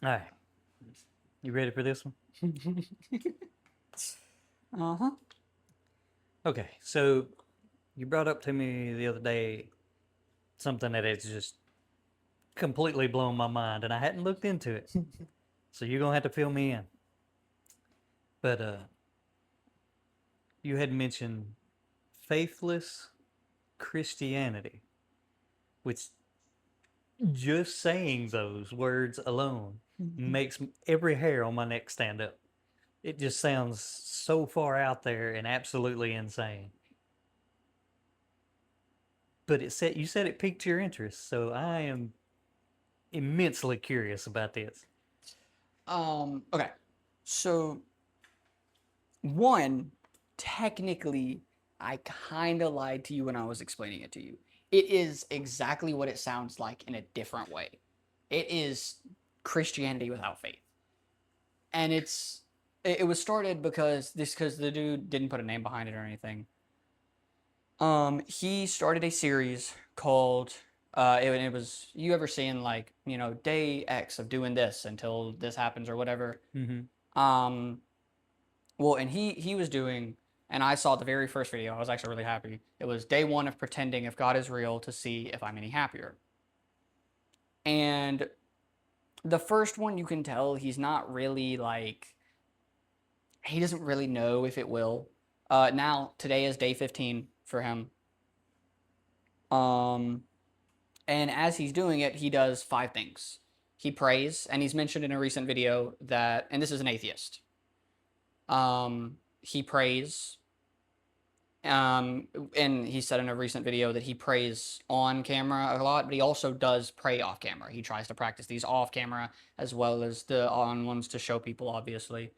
All right, you ready for this one? Uh-huh. Okay, so you brought up to me the other day something that has just completely blown my mind, and I hadn't looked into it. So you're gonna have to fill me in. But you had mentioned faithless Christianity, which just saying those words alone makes every hair on my neck stand up. It just sounds so far out there and absolutely insane. But you said it piqued your interest, so I am immensely curious about this. Okay. So one, technically, I kind of lied to you when I was explaining it to you. It is exactly what it sounds like in a different way. It is Christianity without faith. And it was started because the dude didn't put a name behind it or anything. He started a series called it was, you ever seen like, day X of doing this until this happens or whatever. Mm-hmm. Um, well, and he was doing, and I saw the very first video. I was actually really happy. It was day one of pretending if God is real to see if I'm any happier. And the first one, you can tell he's not really like, he doesn't really know if it will. Now today is day 15 for him. Um, and as he's doing it, he does five things. He prays, and he's mentioned in a recent video that, and this is an atheist. He prays. And he said in a recent video that he prays on camera a lot, but he also does pray off camera. He tries to practice these off camera as well as the on ones to show people, obviously.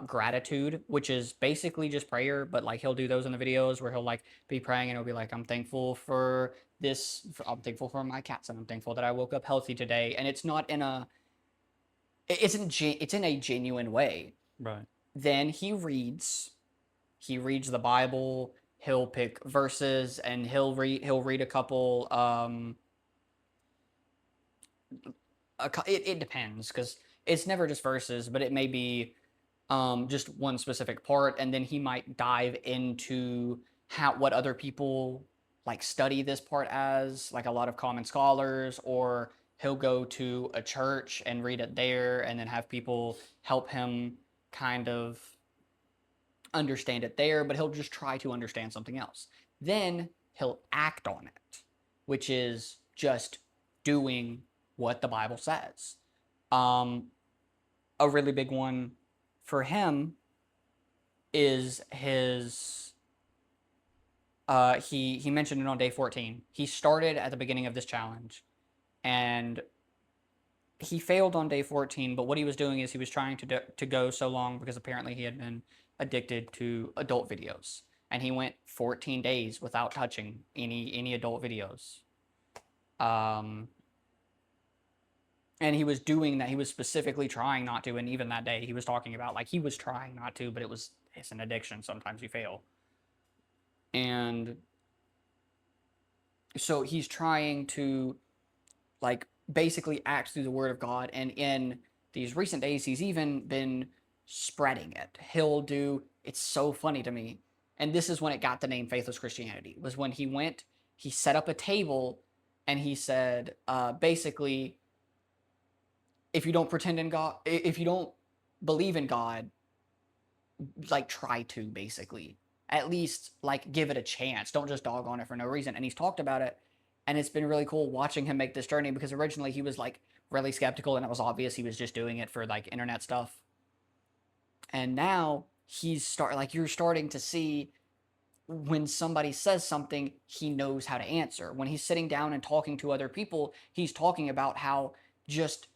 Gratitude, which is basically just prayer, but like he'll do those in the videos where he'll like be praying and he'll be like, I'm thankful for this, I'm thankful for my cats, and I'm thankful that I woke up healthy today. And it's not in a, it's in a genuine way. Right. Then he reads the Bible. He'll pick verses and he'll read a couple. It depends because it's never just verses, but it may be just one specific part, and then he might dive into how what other people like study this part as, like a lot of common scholars, or he'll go to a church and read it there, and then have people help him kind of understand it there, but he'll just try to understand something else. Then he'll act on it, which is just doing what the Bible says. Um, a really big one for him is his. He mentioned it on day 14. He started at the beginning of this challenge, and he failed on day 14. But what he was doing is he was trying to go so long because apparently he had been addicted to adult videos, and he went 14 days without touching any adult videos. Um, and he was doing that. He was specifically trying not to, and even that day he was talking about like he was trying not to, but it's an addiction. Sometimes you fail, and so he's trying to like basically act through the word of God. And in these recent days, he's even been spreading it. He'll do, it's so funny to me. And this is when it got the name Faithless Christianity, was when he set up a table and he said, basically, if you don't pretend in God, if you don't believe in God, like try to basically at least like give it a chance. Don't just dog on it for no reason. And he's talked about it, and it's been really cool watching him make this journey because originally he was like really skeptical, and it was obvious he was just doing it for like internet stuff. And now you're starting to see when somebody says something, he knows how to answer. When he's sitting down and talking to other people, he's talking about how just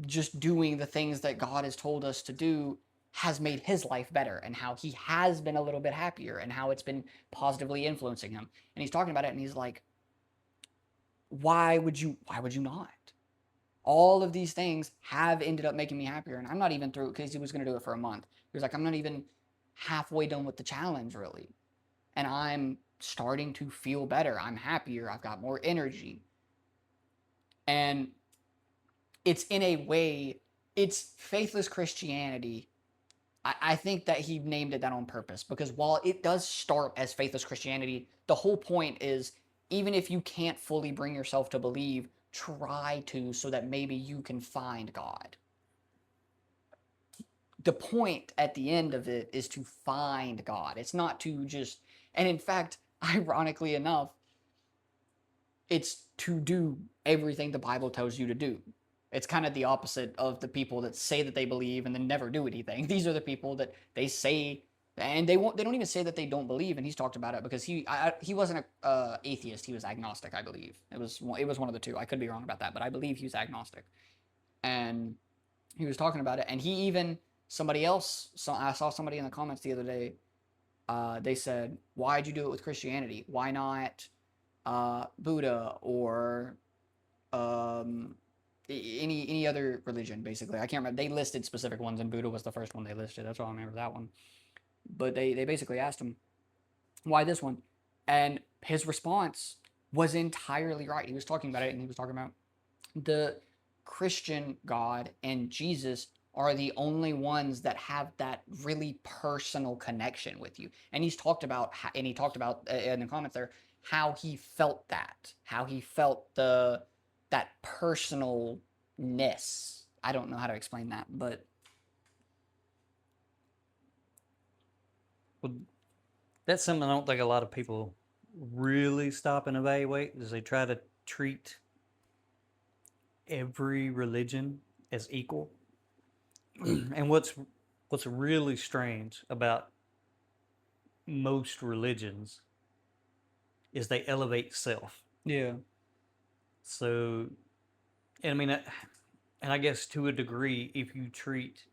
just doing the things that God has told us to do has made his life better, and how he has been a little bit happier, and how it's been positively influencing him. And he's talking about it, and he's like, why would you not? All of these things have ended up making me happier, and I'm not even through, because he was going to do it for a month. He was like, I'm not even halfway done with the challenge really, and I'm starting to feel better. I'm happier. I've got more energy. And it's in a way, it's faithless Christianity. I think that he named it that on purpose because while it does start as faithless Christianity, the whole point is even if you can't fully bring yourself to believe, try to so that maybe you can find God. The point at the end of it is to find God. It's not to just, and in fact, ironically enough, it's to do everything the Bible tells you to do. It's kind of the opposite of the people that say that they believe and then never do anything. These are the people that they say, and they won't. They don't even say that they don't believe. And he's talked about it because he wasn't a atheist. He was agnostic, I believe. It was one of the two. I could be wrong about that, but I believe he was agnostic. And he was talking about it. And he even somebody else. So I saw somebody in the comments the other day. They said, "Why'd you do it with Christianity? Why not Buddha or any other religion?" Basically, I can't remember. They listed specific ones, and Buddha was the first one they listed. That's all I remember that one. But they basically asked him why this one, and his response was entirely right. He was talking about it, and he was talking about the Christian God and Jesus are the only ones that have that really personal connection with you. And he's talked about, and he talked about in the comments there, how he felt that, how he felt that personalness. I don't know how to explain that, but Well, that's something I don't think a lot of people really stop and evaluate, is they try to treat every religion as equal. And what's really strange about most religions is they elevate self. yeah, So, and I mean, and I guess to a degree, if you treat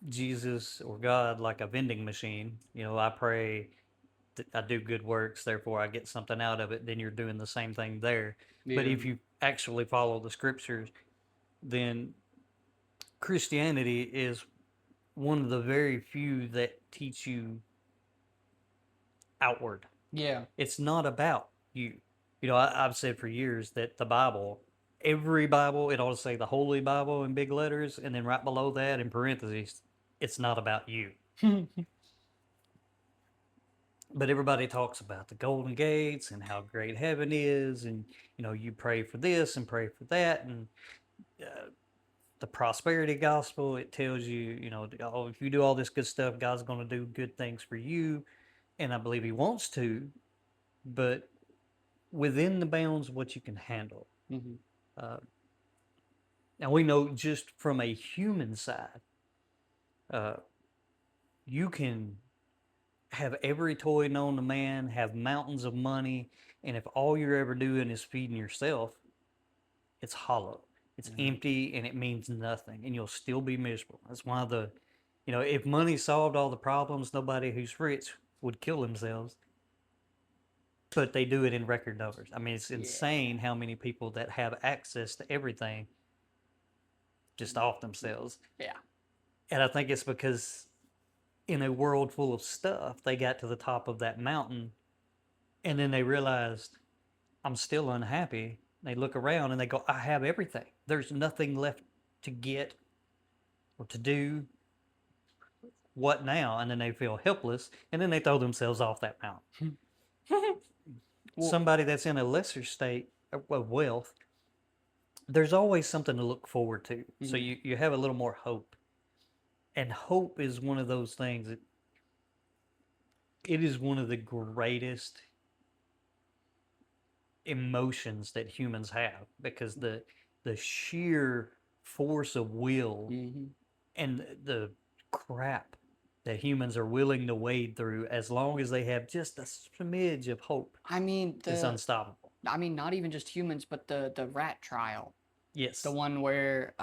Jesus or God like a vending machine, I pray, I do good works, therefore I get something out of it, then you're doing the same thing there. But yeah, if you actually follow the scriptures, then Christianity is one of the very few that teach you outward. yeah, It's not about you. I've said for years that the Bible, every Bible, it ought to say the Holy Bible in big letters, and then right below that in parentheses, it's not about you. But everybody talks about the golden gates and how great heaven is, and you pray for this and pray for that, and the prosperity gospel, it tells you, oh, if you do all this good stuff, God's going to do good things for you, and I believe He wants to, but within the bounds of what you can handle. mm-hmm. Uh, Now we know just from a human side, uh, you can have every toy known to man, have mountains of money, and if all you're ever doing is feeding yourself, it's hollow. It's empty and it means nothing, and you'll still be miserable. That's why if money solved all the problems, nobody who's rich would kill themselves. But they do it in record numbers. I mean, it's insane how many people that have access to everything just off themselves. Yeah. And I think it's because in a world full of stuff, they got to the top of that mountain and then they realized, I'm still unhappy. They look around and they go, I have everything. There's nothing left to get or to do. What now? And then they feel helpless and then they throw themselves off that mountain. Well, Somebody that's in a lesser state of wealth, there's always something to look forward to. So you have a little more hope. And hope is one of those things that it is one of the greatest emotions that humans have, because the sheer force of will and the crap that humans are willing to wade through, as long as they have just a smidge of hope, I mean, is unstoppable. I mean, not even just humans, but the rat trial. Yes. The one where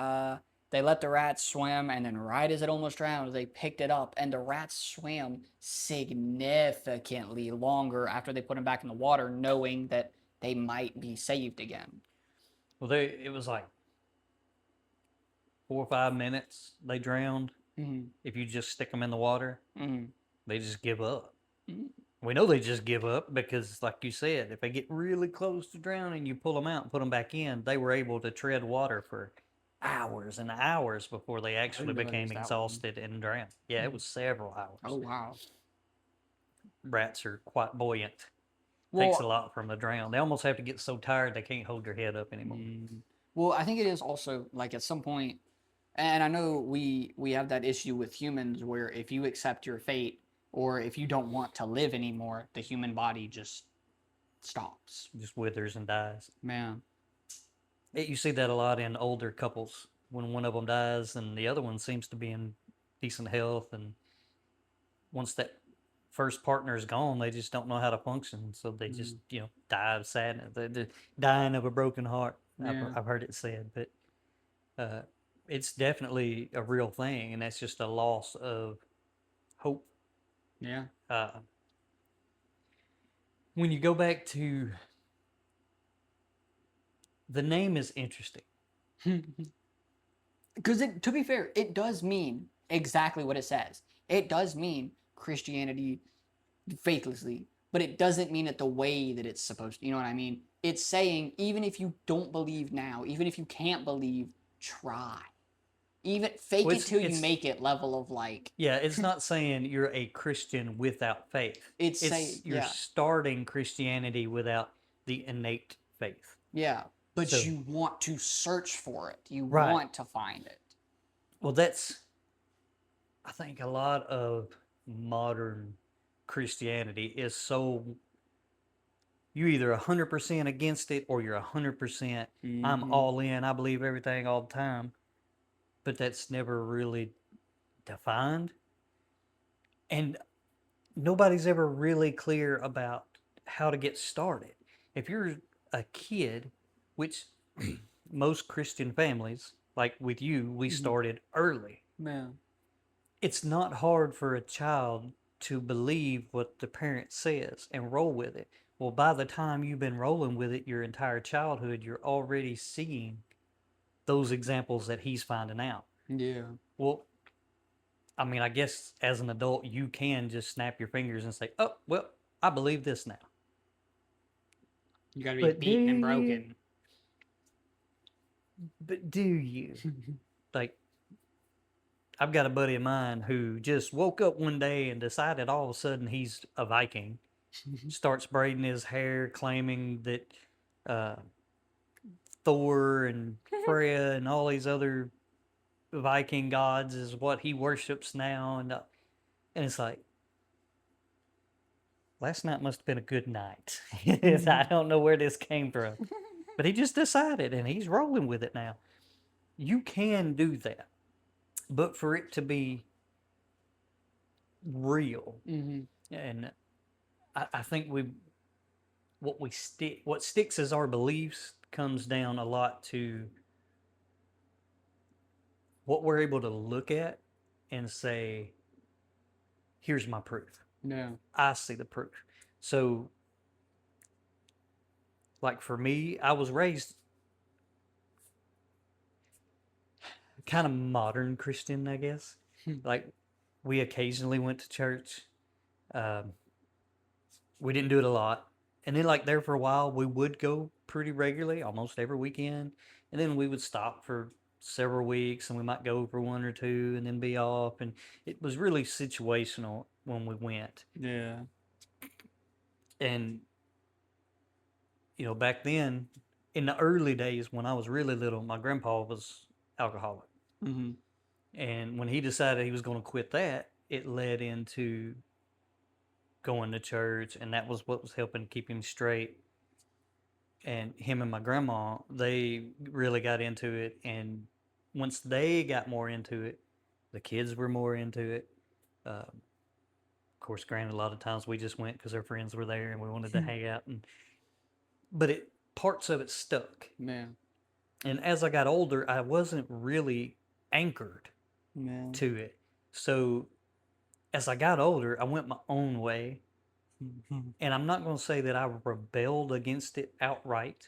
they let the rats swim, and then right as it almost drowned, they picked it up, and the rats swam significantly longer after they put them back in the water, knowing that they might be saved again. Well, it was like 4 or 5 minutes they drowned. If you just stick them in the water, they just give up. We know they just give up because, like you said, if they get really close to drowning, you pull them out and put them back in. They were able to tread water for hours and hours before they I actually didn't know there became was that one. exhausted and drowned. Yeah, it was several Oh hours. wow. Rats are quite buoyant. Takes a Well, lot from the drown. They almost have to get so tired they can't hold their head up anymore. well, I think it is also like at some point, and I know we have that issue with humans where if you accept your fate or if you don't want to live anymore, the human body just stops. Just withers and dies. Man. You see that a lot in older couples when one of them dies and the other one seems to be in decent health. And once that first partner is gone, they just don't know how to function. So they just, die of sadness. They're dying of a broken heart. Yeah. I've heard it said, but uh, it's definitely a real thing. And that's just a loss of hope. Yeah. When you go back to the name is interesting. Because to be fair, it does mean exactly what it says. It does mean Christianity faithlessly, but it doesn't mean it the way that it's supposed to. You know what I mean? It's saying even if you don't believe now, even if you can't believe, try. Even fake Well, it till you make it level of like. Yeah, it's not saying you're a Christian without faith. It's saying you're yeah, starting Christianity without the innate faith. yeah, but So you want to search for it. You Right. want to find it. Well, that's I think a lot of modern Christianity is so you either 100% against it or you're 100% I'm all in. I believe everything all the time. But that's never really defined. And nobody's ever really clear about how to get started. If you're a kid, which most Christian families, like with you, we started early. Man. It's not hard for a child to believe what the parent says and roll with it. Well, by the time you've been rolling with it your entire childhood, you're already seeing those examples that he's finding out. Yeah. Well, I mean, I guess as an adult, you can just snap your fingers and say, oh, well, I believe this now. You gotta be But beaten and broken. But do you? Like, I've got a buddy of mine who just woke up one day and decided all of a sudden he's a Viking. Starts braiding his hair, claiming that uh, Thor and Freya and all these other Viking gods is what he worships now. And it's like, last night must have been a good night. I don't know where this came from. But he just decided and he's rolling with it now. You can do that. But for it to be real, and I think what sticks as our beliefs comes down a lot to what we're able to look at and say, here's my proof. Yeah. I see the proof. So, like for me, I was raised kind of modern Christian, I guess. Like we occasionally went to church. Um, we didn't do it a lot. And then like there for a while, we would go pretty regularly, almost every weekend. And then we would stop for several weeks and we might go for one or two and then be off. And it was really situational when we went. Yeah. And, back then, in the early days when I was really little, my grandpa was alcoholic. And when he decided he was going to quit that, it led into going to church, and that was what was helping keep him straight. And him and my grandma, they really got into it. And once they got more into it, the kids were more into it. Of course, granted, a lot of times we just went because our friends were there and we wanted to hang out. But parts of it stuck. Man. And as I got older, I wasn't really anchored Man. to it. So as I got older, I went my own way. And I'm not going to say that I rebelled against it outright,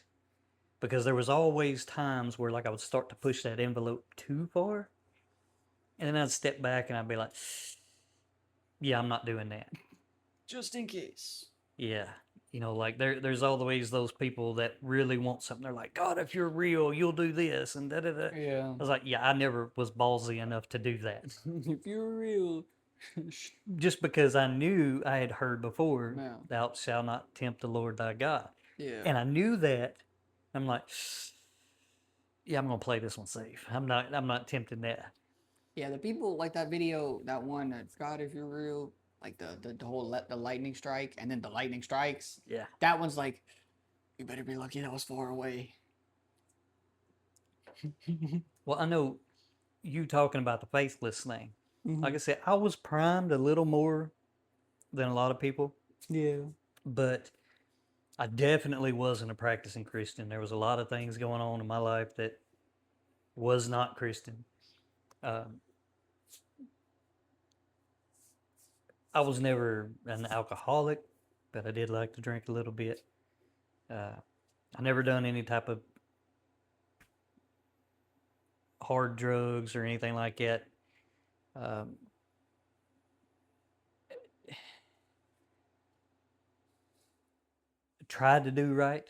because there was always times where like I would start to push that envelope too far. And then I'd step back and I'd be like, yeah, I'm not doing that. Just in case. Yeah. You know, like there's always those people that really want something. They're like, God, if you're real, you'll do this and da da da. Yeah. I was like, yeah, I never was ballsy enough to do that. If you're real. Just because I knew I had heard before, Yeah. thou shalt not tempt the Lord thy God. Yeah. And I knew that. I'm like, yeah, I'm gonna play this one safe. I'm not tempting that. Yeah, the people like that video, that one that God, if you're real, like the whole the lightning strike, and then the lightning strikes. Yeah. That one's like, you better be lucky that was far away. Well, I know you talking about the faithless thing. Like I Mhm. said, I was primed a little more than a lot of people, Yeah. but I definitely wasn't a practicing Christian. There was a lot of things going on in my life that was not Christian. Um, I was never an alcoholic, but I did like to drink a little bit. I never done any type of hard drugs or anything like that. Um, tried to do right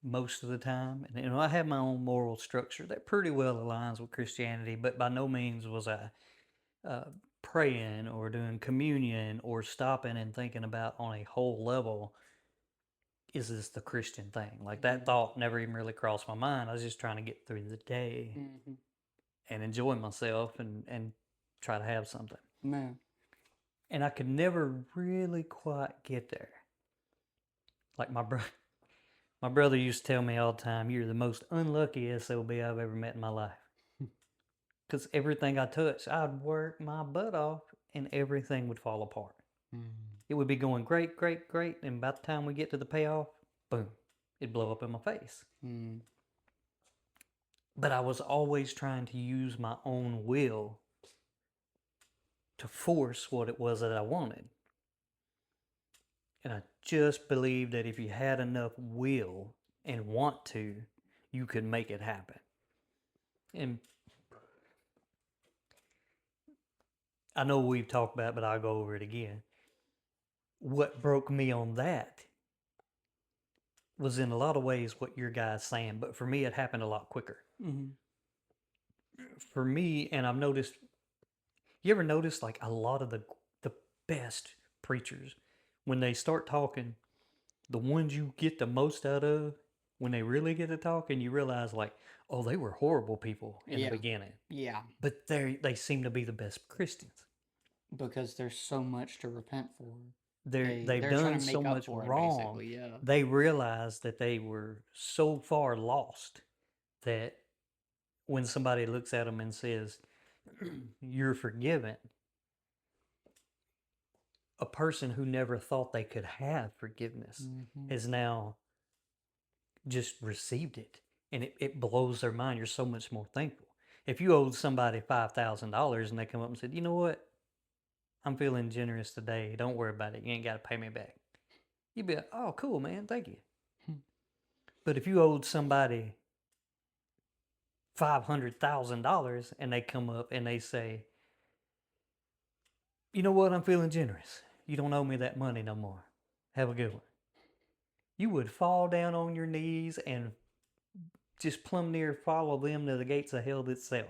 most of the time, and you know I have my own moral structure that pretty well aligns with Christianity, but by no means was I uh, praying or doing communion or stopping and thinking about on a whole level, is this the Christian thing? Like that thought never even really crossed my mind. I was just trying to get through the day Mm-hmm. and enjoy myself and try to have something. Man. And I could never really quite get there. Like my brother used to tell me all the time, "You're the most unlucky SOB I've ever met in my life." Because everything I touched, I'd work my butt off and everything would fall apart. It would be going great, great, great. And by the time we get to the payoff, boom, it'd blow up in my face. Mm. But I was always trying to use my own will to force what it was that I wanted. And I just believed that if you had enough will and want to, you could make it happen. And I know we've talked about it, but I'll go over it again. What broke me on that was in a lot of ways what your guy's saying, but for me, it happened a lot quicker. Mm-hmm. For me, and I've noticed, you ever notice like a lot of the best preachers, when they start talking, the ones you get the most out of, when they really get to talking, you realize like, oh, they were horrible people in the beginning, Yeah. but they seem to be the best Christians. Because there's so much to repent for. They've They're trying done to so make up much for it, wrong. basically. Yeah. They realized that they were so far lost that when somebody looks at them and says, "You're forgiven," a person who never thought they could have forgiveness Mm-hmm. has now just received it, and it blows their mind. You're so much more thankful. If you owed somebody $5,000 and they come up and said, "You know what? I'm feeling generous today. Don't worry about it. You ain't got to pay me back." You'd be like, "Oh, cool, man. Thank you." But if you owed somebody $500,000 and they come up and they say, "You know what? I'm feeling generous. You don't owe me that money no more. Have a good one." You would fall down on your knees and just plumb near follow them to the gates of hell itself,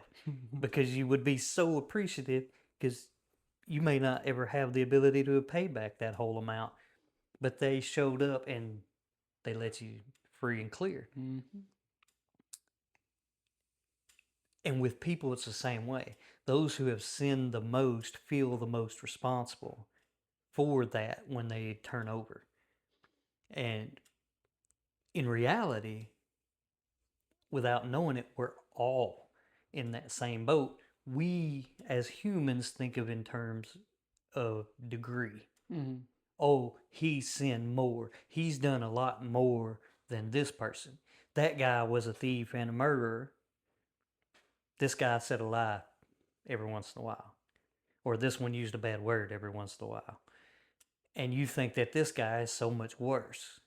because you would be so appreciative, because you may not ever have the ability to pay back that whole amount, but they showed up and they let you free and clear. Mm-hmm. And with people, it's the same way. Those who have sinned the most feel the most responsible for that when they turn over. And in reality, without knowing it, we're all in that same boat. We as humans think of in terms of degree. Mm-hmm. Oh, he sinned more. He's done a lot more than this person. That guy was a thief and a murderer. This guy said a lie every once in a while. Or this one used a bad word every once in a while. And you think that this guy is so much worse.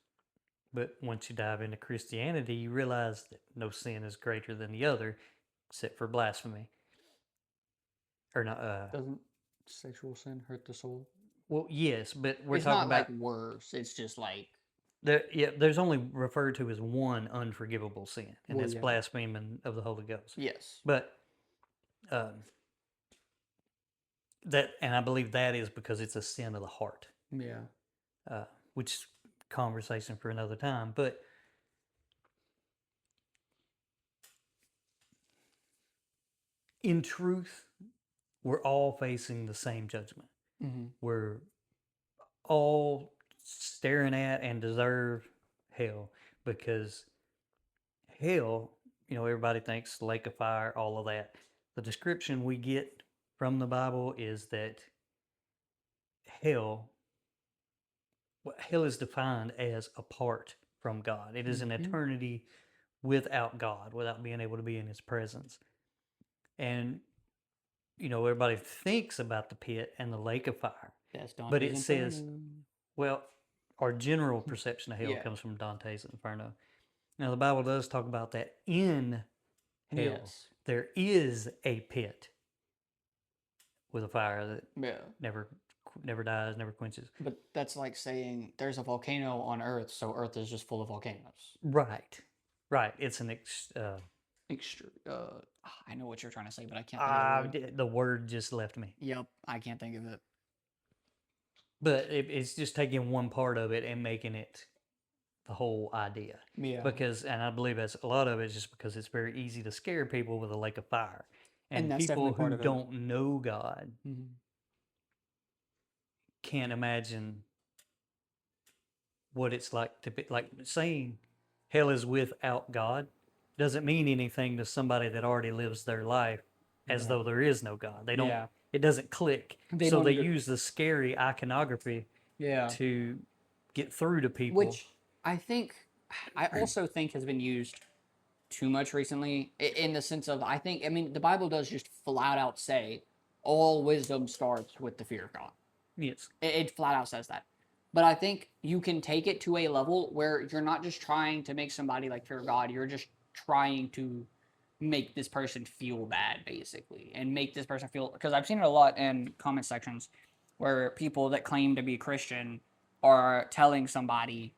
But once you dive into Christianity, you realize that no sin is greater than the other, except for blasphemy. Or not, Doesn't sexual sin hurt the soul? Well, yes, but we're It's talking not about like worse. It's just like, there's only referred to as one unforgivable sin, and well, it's yeah. blaspheming of the Holy Ghost. Yes. But um, that, and I believe that is because it's a sin of the heart, Yeah. which conversation for another time. But in truth, we're all facing the same judgment. Mm-hmm. We're all staring at and deserve hell because hell, everybody thinks lake of fire, all of that. The description we get from the Bible is that hell, hell is defined as apart from God. It is an Mm-hmm. eternity without God, without being able to be in His presence. And everybody thinks about the pit and the lake of fire, That's but Dante's it says, Inferno. well, our general perception of hell Yeah. comes from Dante's Inferno. Now, the Bible does talk about that in hell. Yes. There is a pit with a fire that Yeah. never dies, never quenches. But that's like saying there's a volcano on Earth, so Earth is just full of volcanoes. Right, right. It's an I know what you're trying to say, but I can't think of the word. the word just left me. Yep, I can't think of it. But it's just taking one part of it and making it the whole idea. Yeah. Because, and I believe that's a lot of it is just because it's very easy to scare people with a lake of fire. And And that's people definitely part who of it. don't know God Mm-hmm. can't imagine what it's like to be like saying hell is without God doesn't mean anything to somebody that already lives their life as Yeah. though there is no God. They don't, Yeah. it doesn't click. They So don't they under- use the scary iconography Yeah. to get through to people. Which I also think has been used too much recently in the sense of, I mean, the Bible does just flat out say all wisdom starts with the fear of God. Yes. It flat out says that. But I think you can take it to a level where you're not just trying to make somebody like fear God, you're just trying to make this person feel bad, basically, and make this person feel. Because I've seen it a lot in comment sections where people that claim to be Christian are telling somebody,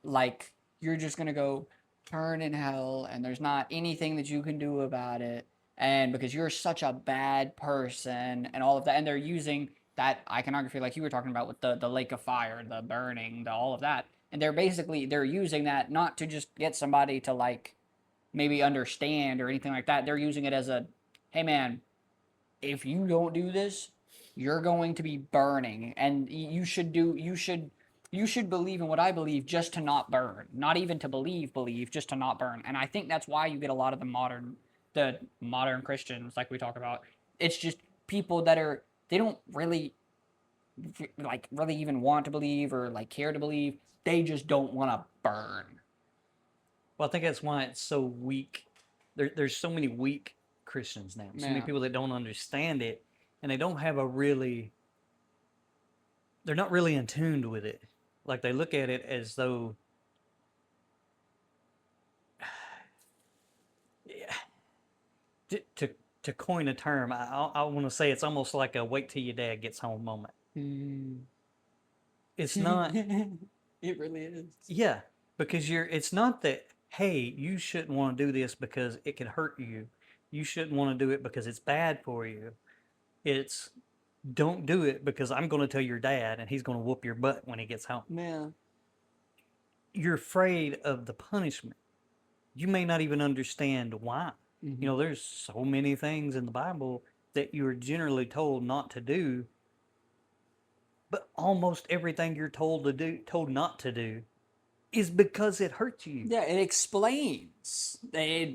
like, you're just going to go burn in hell and there's not anything that you can do about it. And because you're such a bad person and all of that. And they're using that iconography like you were talking about with the lake of fire, the burning, all of that. And they're using that not to just get somebody to like maybe understand or anything like that. They're using it as a, hey man, if you don't do this, you're going to be burning, and you should believe in what I believe just to not burn, not even to believe, just to not burn. And I think that's why you get a lot of the modern Christians, like we talk about. It's just people they don't really like really even want to believe or like care to believe. They just don't want to burn. Well, I think that's why it's so weak. There's so many weak Christians now. So many Yeah. people that don't understand it, and they don't have they're not really in tune with it. Like they look at it as though, to coin a term, I want to say it's almost like a wait till your dad gets home moment. It's not. It really is. Yeah, because it's not that, hey, you shouldn't want to do this because it can hurt you. You shouldn't want to do it because it's bad for you. It's don't do it because I'm going to tell your dad and he's going to whoop your butt when he gets home. Yeah. You're afraid of the punishment. You may not even understand why. Mm-hmm. There's so many things in the Bible that you're generally told not to do, but almost everything you're told not to do, is because it hurts you. Yeah, it explains.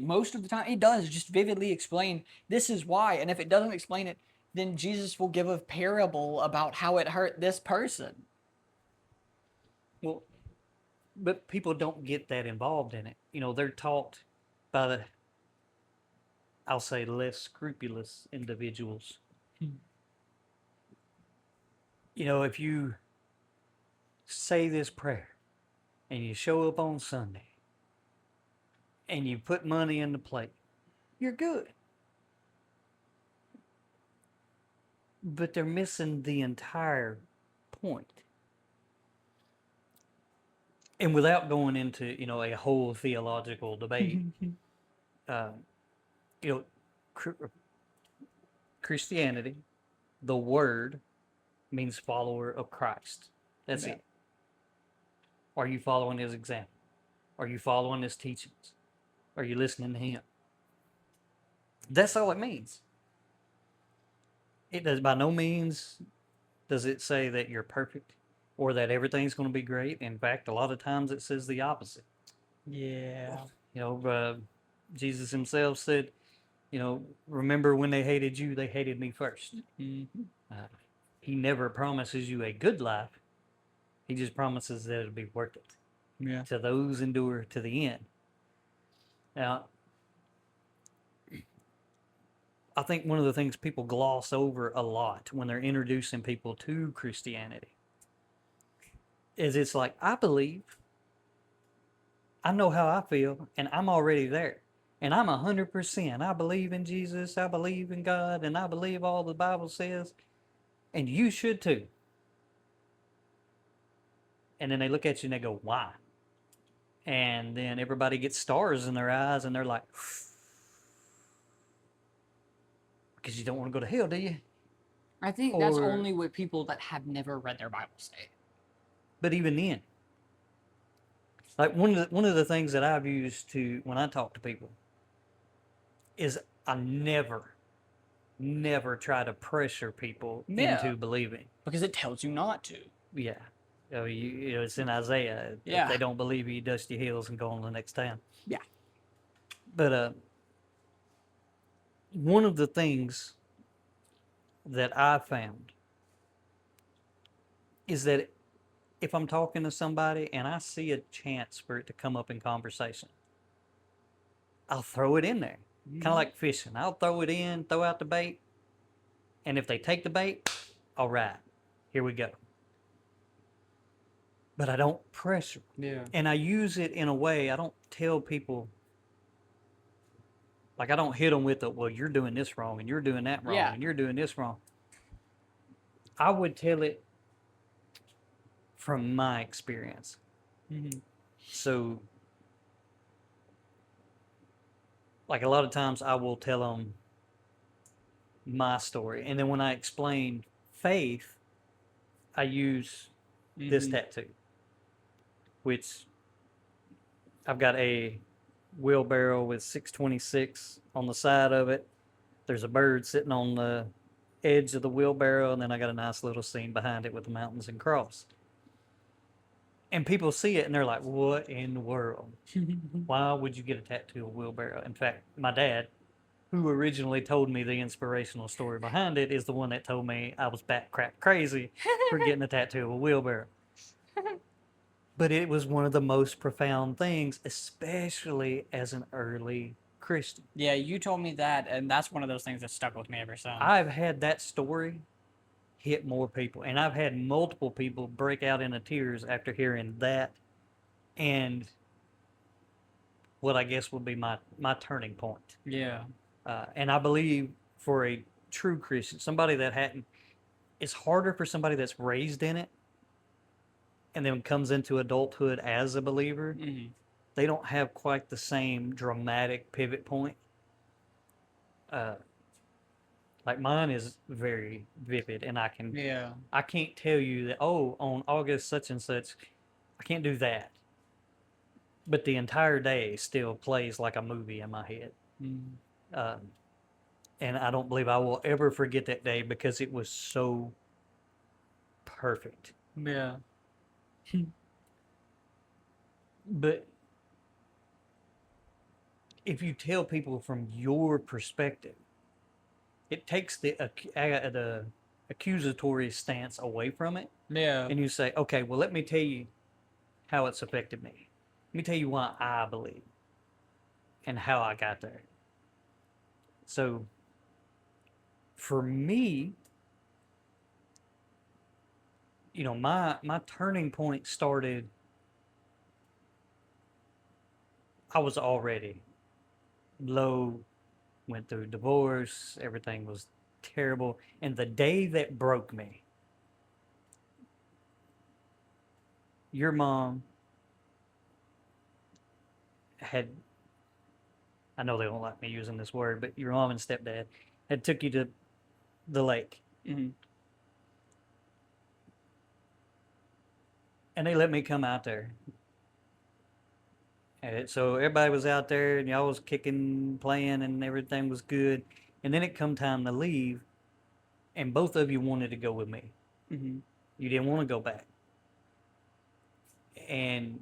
Most of the time, it does just vividly explain this is why. And if it doesn't explain it, then Jesus will give a parable about how it hurt this person. Well, but people don't get that involved in it. They're taught by I'll say, less scrupulous individuals. If you say this prayer and you show up on Sunday and you put money in the plate, you're good. But they're missing the entire point. And without going into, a whole theological debate, uh, you know, Christianity, the word means follower of Christ. That's Yeah. it. Are you following his example? Are you following his teachings? Are you listening to him? That's all it means. It does by no means does it say that you're perfect or that everything's going to be great. In fact, a lot of times it says the opposite. Yeah. Jesus himself said, remember when they hated you, they hated me first. Mm-hmm. He never promises you a good life. He just promises that it'll be worth it. Yeah. To those endure to the end. Now, I think one of the things people gloss over a lot when they're introducing people to Christianity is it's like, I believe, I know how I feel, and I'm already there. And I'm 100%. I believe in Jesus, I believe in God, and I believe all the Bible says, and you should too. And then they look at you and they go, why? And then everybody gets stars in their eyes and they're like, because you don't want to go to hell, do you? I think that's only with people that have never read their Bible say. But even then, like one of the things that I've used to when I talk to people is I never try to pressure people into believing. Because it tells you not to. Yeah. It's in Isaiah. Yeah. If they don't believe you, dust your heels and go on to the next town. Yeah. But one of the things that I found is that if I'm talking to somebody and I see a chance for it to come up in conversation, I'll throw it in there. Kind of like fishing. I'll throw it in, throw out the bait. And if they take the bait, all right, here we go. But I don't pressure. Yeah. And I use it in a way, I don't tell people, like I don't hit them with well, you're doing this wrong and you're doing that wrong and you're doing this wrong. I would tell it from my experience. Mm-hmm. So, like a lot of times I will tell them my story. And then when I explain faith, I use this tattoo, which I've got a wheelbarrow with 626 on the side of it. There's a bird sitting on the edge of the wheelbarrow, and then I got a nice little scene behind it with the mountains and cross. And people see it and they're like, what in the world? Why would you get a tattoo of a wheelbarrow? In fact, my dad, who originally told me the inspirational story behind it, is the one that told me I was bat crap crazy for getting a tattoo of a wheelbarrow. But it was one of the most profound things, especially as an early Christian. Yeah, you told me that, and that's one of those things that stuck with me ever since. I've had that story hit more people, and I've had multiple people break out into tears after hearing that and what I guess would be my turning point. Yeah. And I believe for a true Christian, somebody that hadn't, it's harder for somebody that's raised in it and then comes into adulthood as a believer. Mm-hmm. They don't have quite the same dramatic pivot point. Like mine is very vivid, and I can't tell you that, on August such and such, I can't do that. But the entire day still plays like a movie in my head. Mm-hmm. And I don't believe I will ever forget that day because it was so perfect. Yeah. But if you tell people from your perspective, it takes the accusatory stance away from it. Yeah. And you say, okay, well, let me tell you how it's affected me. Let me tell you why I believe and how I got there. So for me, my turning point started, I was already low, went through divorce, everything was terrible. And the day that broke me your mom had, I know they don't like me using this word, but your mom and stepdad had took you to the lake. Mm-hmm. And they let me come out there. And so everybody was out there and y'all was kicking, playing, and everything was good. And then it come time to leave, and both of you wanted to go with me. Mm-hmm. You didn't want to go back. And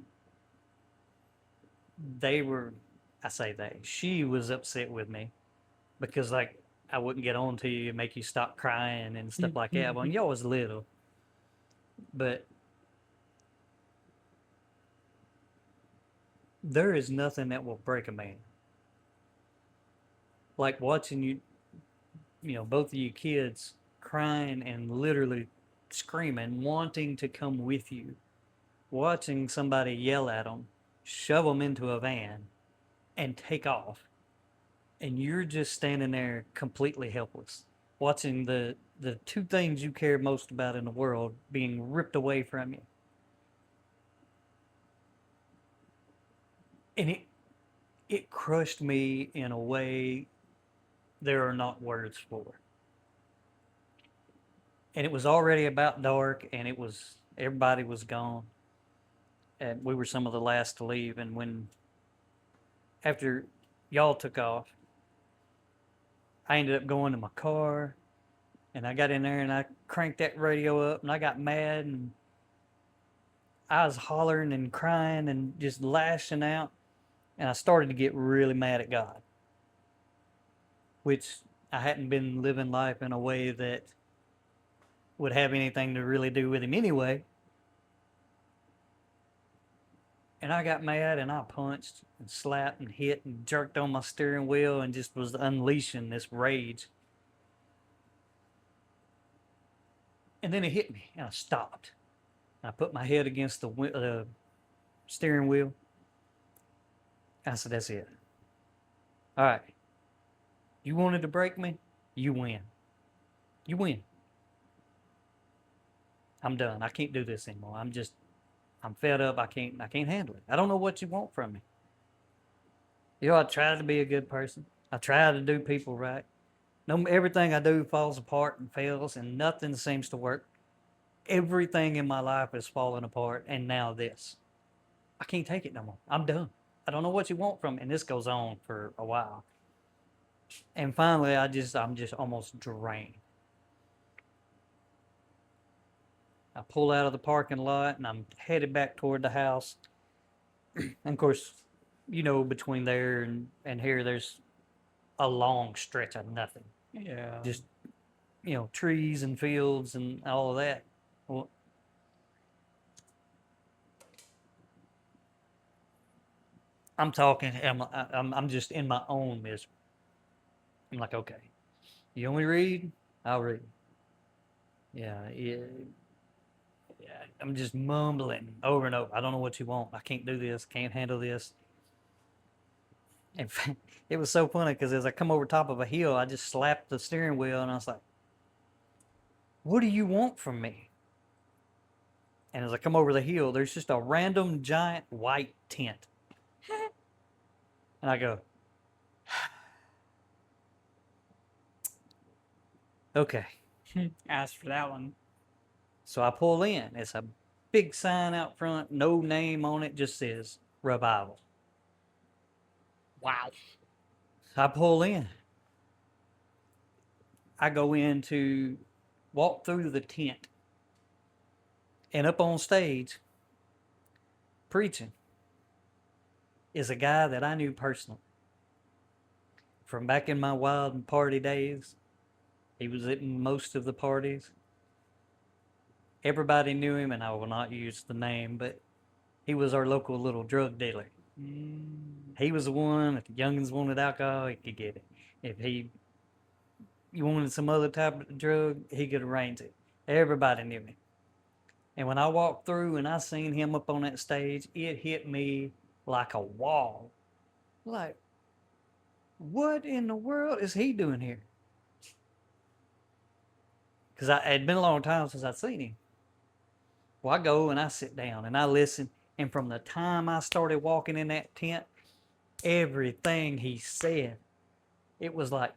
they were, I say they, she was upset with me because, like, I wouldn't get on to you and make you stop crying and stuff like that. When y'all was little. But there is nothing that will break a man. Like watching you, both of you kids crying and literally screaming, wanting to come with you, watching somebody yell at them, shove them into a van, and take off. And you're just standing there completely helpless, watching the two things you care most about in the world being ripped away from you. And it crushed me in a way there are not words for. And it was already about dark, and everybody was gone, and we were some of the last to leave. And when after y'all took off, I ended up going to my car, and I got in there and I cranked that radio up, and I got mad, and I was hollering and crying and just lashing out, and I started to get really mad at God, which I hadn't been living life in a way that would have anything to really do with him anyway. And I got mad and I punched and slapped and hit and jerked on my steering wheel and just was unleashing this rage. And then it hit me and I stopped. I put my head against the steering wheel. I said, that's it. All right. You wanted to break me? You win. You win. I'm done. I can't do this anymore. I'm fed up. I can't handle it. I don't know what you want from me. I try to be a good person. I try to do people right. No, everything I do falls apart and fails, and nothing seems to work. Everything in my life is falling apart, and now this. I can't take it no more. I'm done. I don't know what you want from me, and this goes on for a while. And finally, I'm just almost drained. I pull out of the parking lot, and I'm headed back toward the house. And of course, between there and here, there's a long stretch of nothing. Yeah. Just, trees and fields and all of that. Well, I'm talking, I'm just in my own misery. I'm like, okay, you want me to read? I'll read. Yeah, yeah, yeah. I'm just mumbling over and over. I don't know what you want. I can't do this. Can't handle this. In fact, it was so funny because as I come over top of a hill, I just slapped the steering wheel and I was like, what do you want from me? And as I come over the hill, there's just a random giant white tent. And I go, okay. Asked for that one. So I pull in. It's a big sign out front, no name on it, just says revival. Wow. So I pull in. I go in to walk through the tent. And up on stage, preaching, is a guy that I knew personally. From back in my wild party days, he was at most of the parties. Everybody knew him, and I will not use the name, but he was our local little drug dealer. He was the one, if the youngins wanted alcohol, he could get it. If you wanted some other type of drug, he could arrange it. Everybody knew him. And when I walked through and I seen him up on that stage, it hit me like a wall. Like, what in the world is he doing here? Because it had been a long time since I'd seen him. Well, I go and I sit down and I listen. And from the time I started walking in that tent, everything he said, it was like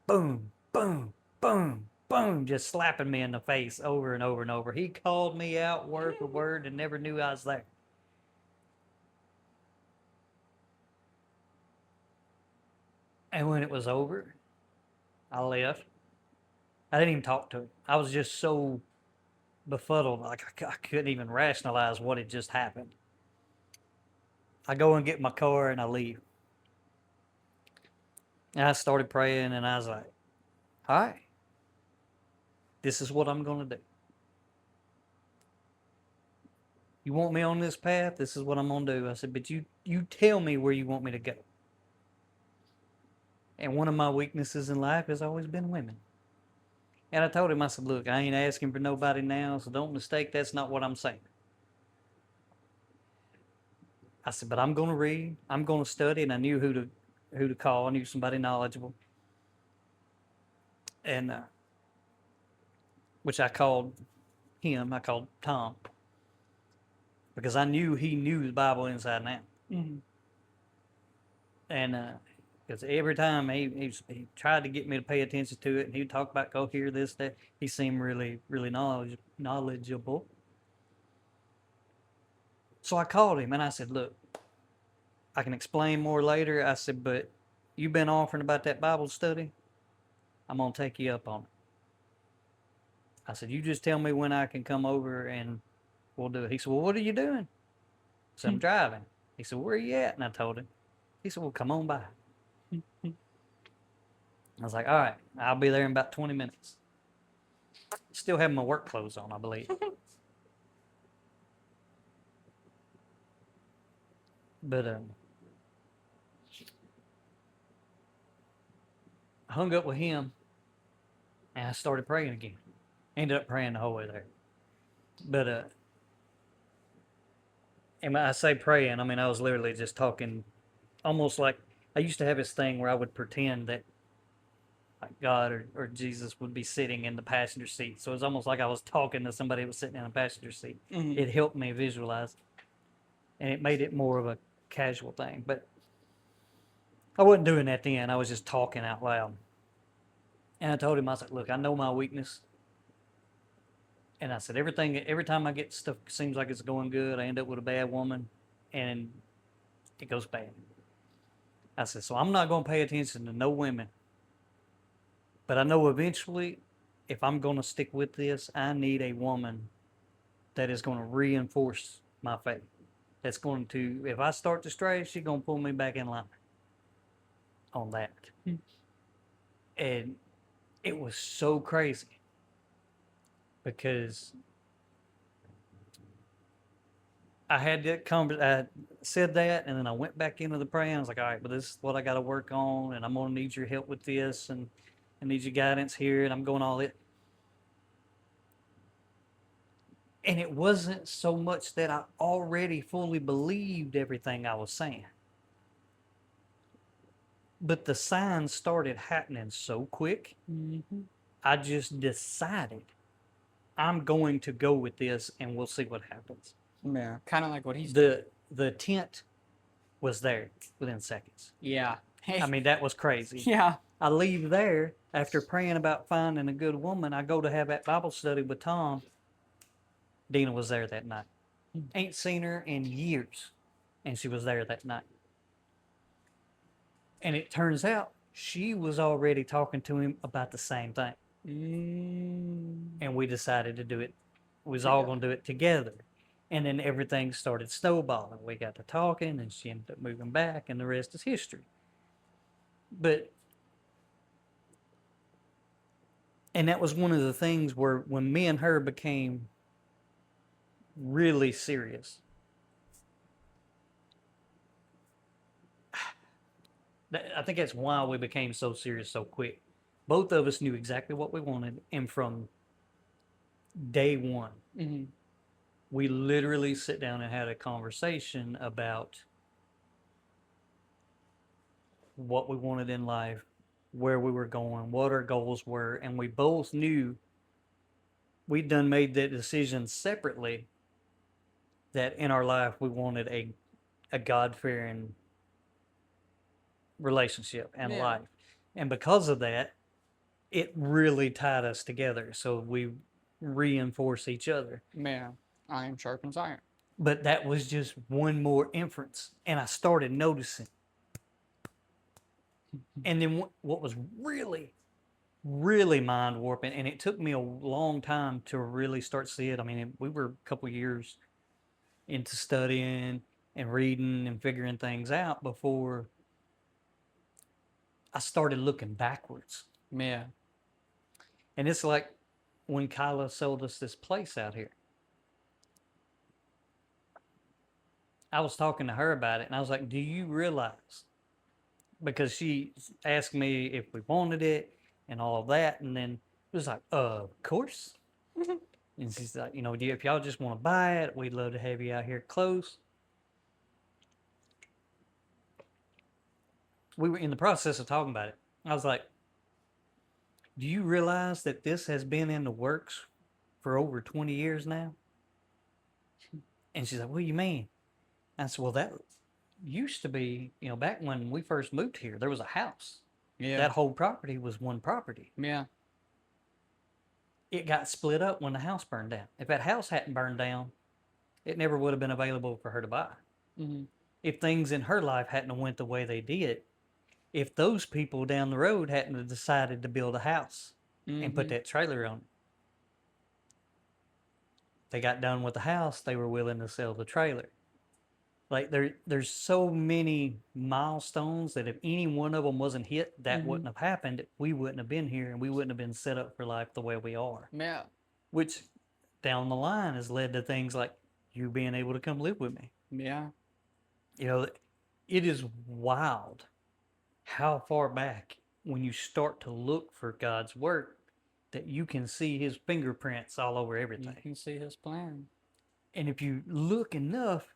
boom, boom, boom, boom, just slapping me in the face over and over and over. He called me out word for word and never knew I was there. And when it was over, I left. I didn't even talk to him. I was just so befuddled, like I couldn't even rationalize what had just happened. I go and get my car and I leave. And I started praying and I was like, all right, this is what I'm going to do. You want me on this path? This is what I'm going to do. I said, but you tell me where you want me to go. And one of my weaknesses in life has always been women. And I told him, I said, look, I ain't asking for nobody now, so don't mistake, that's not what I'm saying. I said, but I'm going to read, I'm going to study, and I knew who to call. I knew somebody knowledgeable. And which I called I called Tom, because I knew he knew the Bible inside and out. Mm-hmm. And because every time he tried to get me to pay attention to it, and he'd talk about go here, this, that. He seemed really, really knowledgeable. So I called him and I said, look, I can explain more later. I said, but you've been offering about that Bible study. I'm going to take you up on it. I said, you just tell me when I can come over and we'll do it. He said, well, what are you doing? I said, I'm driving. He said, where are you at? And I told him. He said, well, come on by. I was like, all right, I'll be there in about 20 minutes. Still have my work clothes on, I believe. But I hung up with him and I started praying again. Ended up praying the whole way there. But and when I say praying, I mean I was literally just talking, almost like I used to have this thing where I would pretend that like God or Jesus would be sitting in the passenger seat. So it was almost like I was talking to somebody who was sitting in a passenger seat. Mm-hmm. It helped me visualize, and it made it more of a casual thing. But I wasn't doing that then. I was just talking out loud. And I told him, I said, look, I know my weakness. And I said, every time I get stuff seems like it's going good, I end up with a bad woman and it goes bad. I said, so I'm not going to pay attention to no women. But I know eventually, if I'm going to stick with this, I need a woman that is going to reinforce my faith. That's going to, if I start to stray, she's going to pull me back in line on that. And it was so crazy because I had that I said that, and then I went back into the prayer. I was like, all right, but this is what I got to work on, and I'm going to need your help with this, and I need your guidance here, and I'm going all it. And it wasn't so much that I already fully believed everything I was saying, but the signs started happening so quick. Mm-hmm. I just decided I'm going to go with this, and we'll see what happens. Yeah, kind of like what he's doing. The tent was there within seconds. Yeah. I mean, that was crazy. Yeah. I leave there after praying about finding a good woman. I go to have that Bible study with Tom. Dina was there that night. Ain't seen her in years, and she was there that night. And it turns out she was already talking to him about the same thing. And we decided to do it. We was all going to do it together. And then everything started snowballing. We got to talking, and she ended up moving back, and the rest is history. And that was one of the things where when me and her became really serious, I think that's why we became so serious so quick. Both of us knew exactly what we wanted, and from day one, we literally sit down and had a conversation about what we wanted in life, where we were going, what our goals were, and we both knew we'd done made that decision separately, that in our life we wanted a God fearing relationship and Yeah. life. And because of that, it really tied us together. So we reinforce each other. Yeah. Iron sharpens iron. But that was just one more inference. And I started noticing. And then what was really, really mind warping, and it took me a long time to really start to see it. I mean, we were a couple years into studying and reading and figuring things out before I started looking backwards. Yeah. And it's like when Kyla sold us this place out here. I was talking to her about it, and I was like, "Do you realize?" Because she asked me if we wanted it and all of that, and then it was like, "Of course." And she's like, if y'all just want to buy it, we'd love to have you out here close. We were in the process of talking about it. I was like, "Do you realize that this has been in the works for over 20 years now?" And she's like, "What do you mean?" I said, "Well, that used to be, back when we first moved here, there was a house. Yeah. That whole property was one property. Yeah. It got split up when the house burned down. If that house hadn't burned down, it never would have been available for her to buy. Mm-hmm. If things in her life hadn't went the way they did, if those people down the road hadn't decided to build a house and put that trailer on it, they got done with the house, they were willing to sell the trailer. Like there's so many milestones that if any one of them wasn't hit, that wouldn't have happened. We wouldn't have been here, and we wouldn't have been set up for life the way we are. Yeah. Which down the line has led to things like you being able to come live with me. Yeah. It is wild how far back when you start to look for God's work that you can see his fingerprints all over everything. You can see his plan. And if you look enough,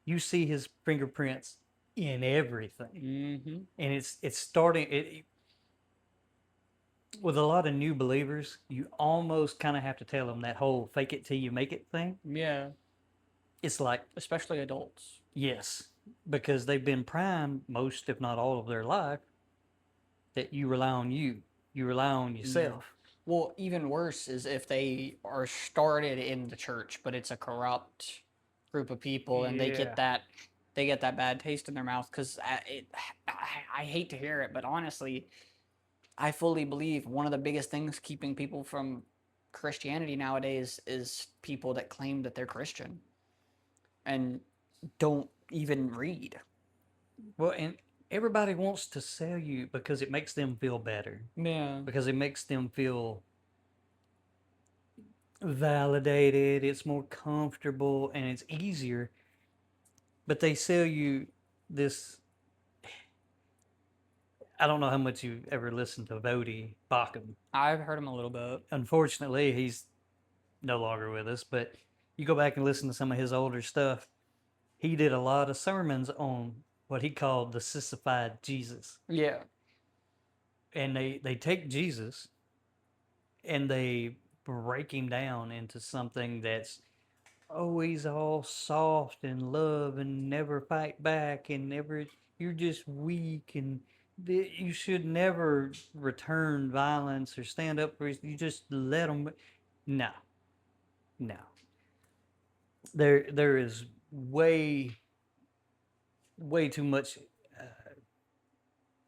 you see his fingerprints in everything. And it's starting with a lot of new believers, you almost kind of have to tell them that whole fake it till you make it thing. Yeah. It's like, especially adults. Yes, because they've been primed most, if not all of their life, that you rely on you rely on yourself. Well, even worse is if they are started in the church, but it's a corrupt group of people, and they get that bad taste in their mouth. Because I hate to hear it, but honestly, I fully believe one of the biggest things keeping people from Christianity nowadays is people that claim that they're Christian and don't even read. Well, and everybody wants to sell you because it makes them feel better. Yeah. Because it makes them feel validated, it's more comfortable, and it's easier. But they sell you this. I don't know how much you've ever listened to Vodi Bakum. I've heard him a little bit. Unfortunately, he's no longer with us, but you go back and listen to some of his older stuff. He did a lot of sermons on what he called the sissified Jesus. Yeah. And they take Jesus and they break him down into something that's always all soft and love and never fight back and never, you're just weak and you should never return violence or stand up for it. You just let them. No. There is way too much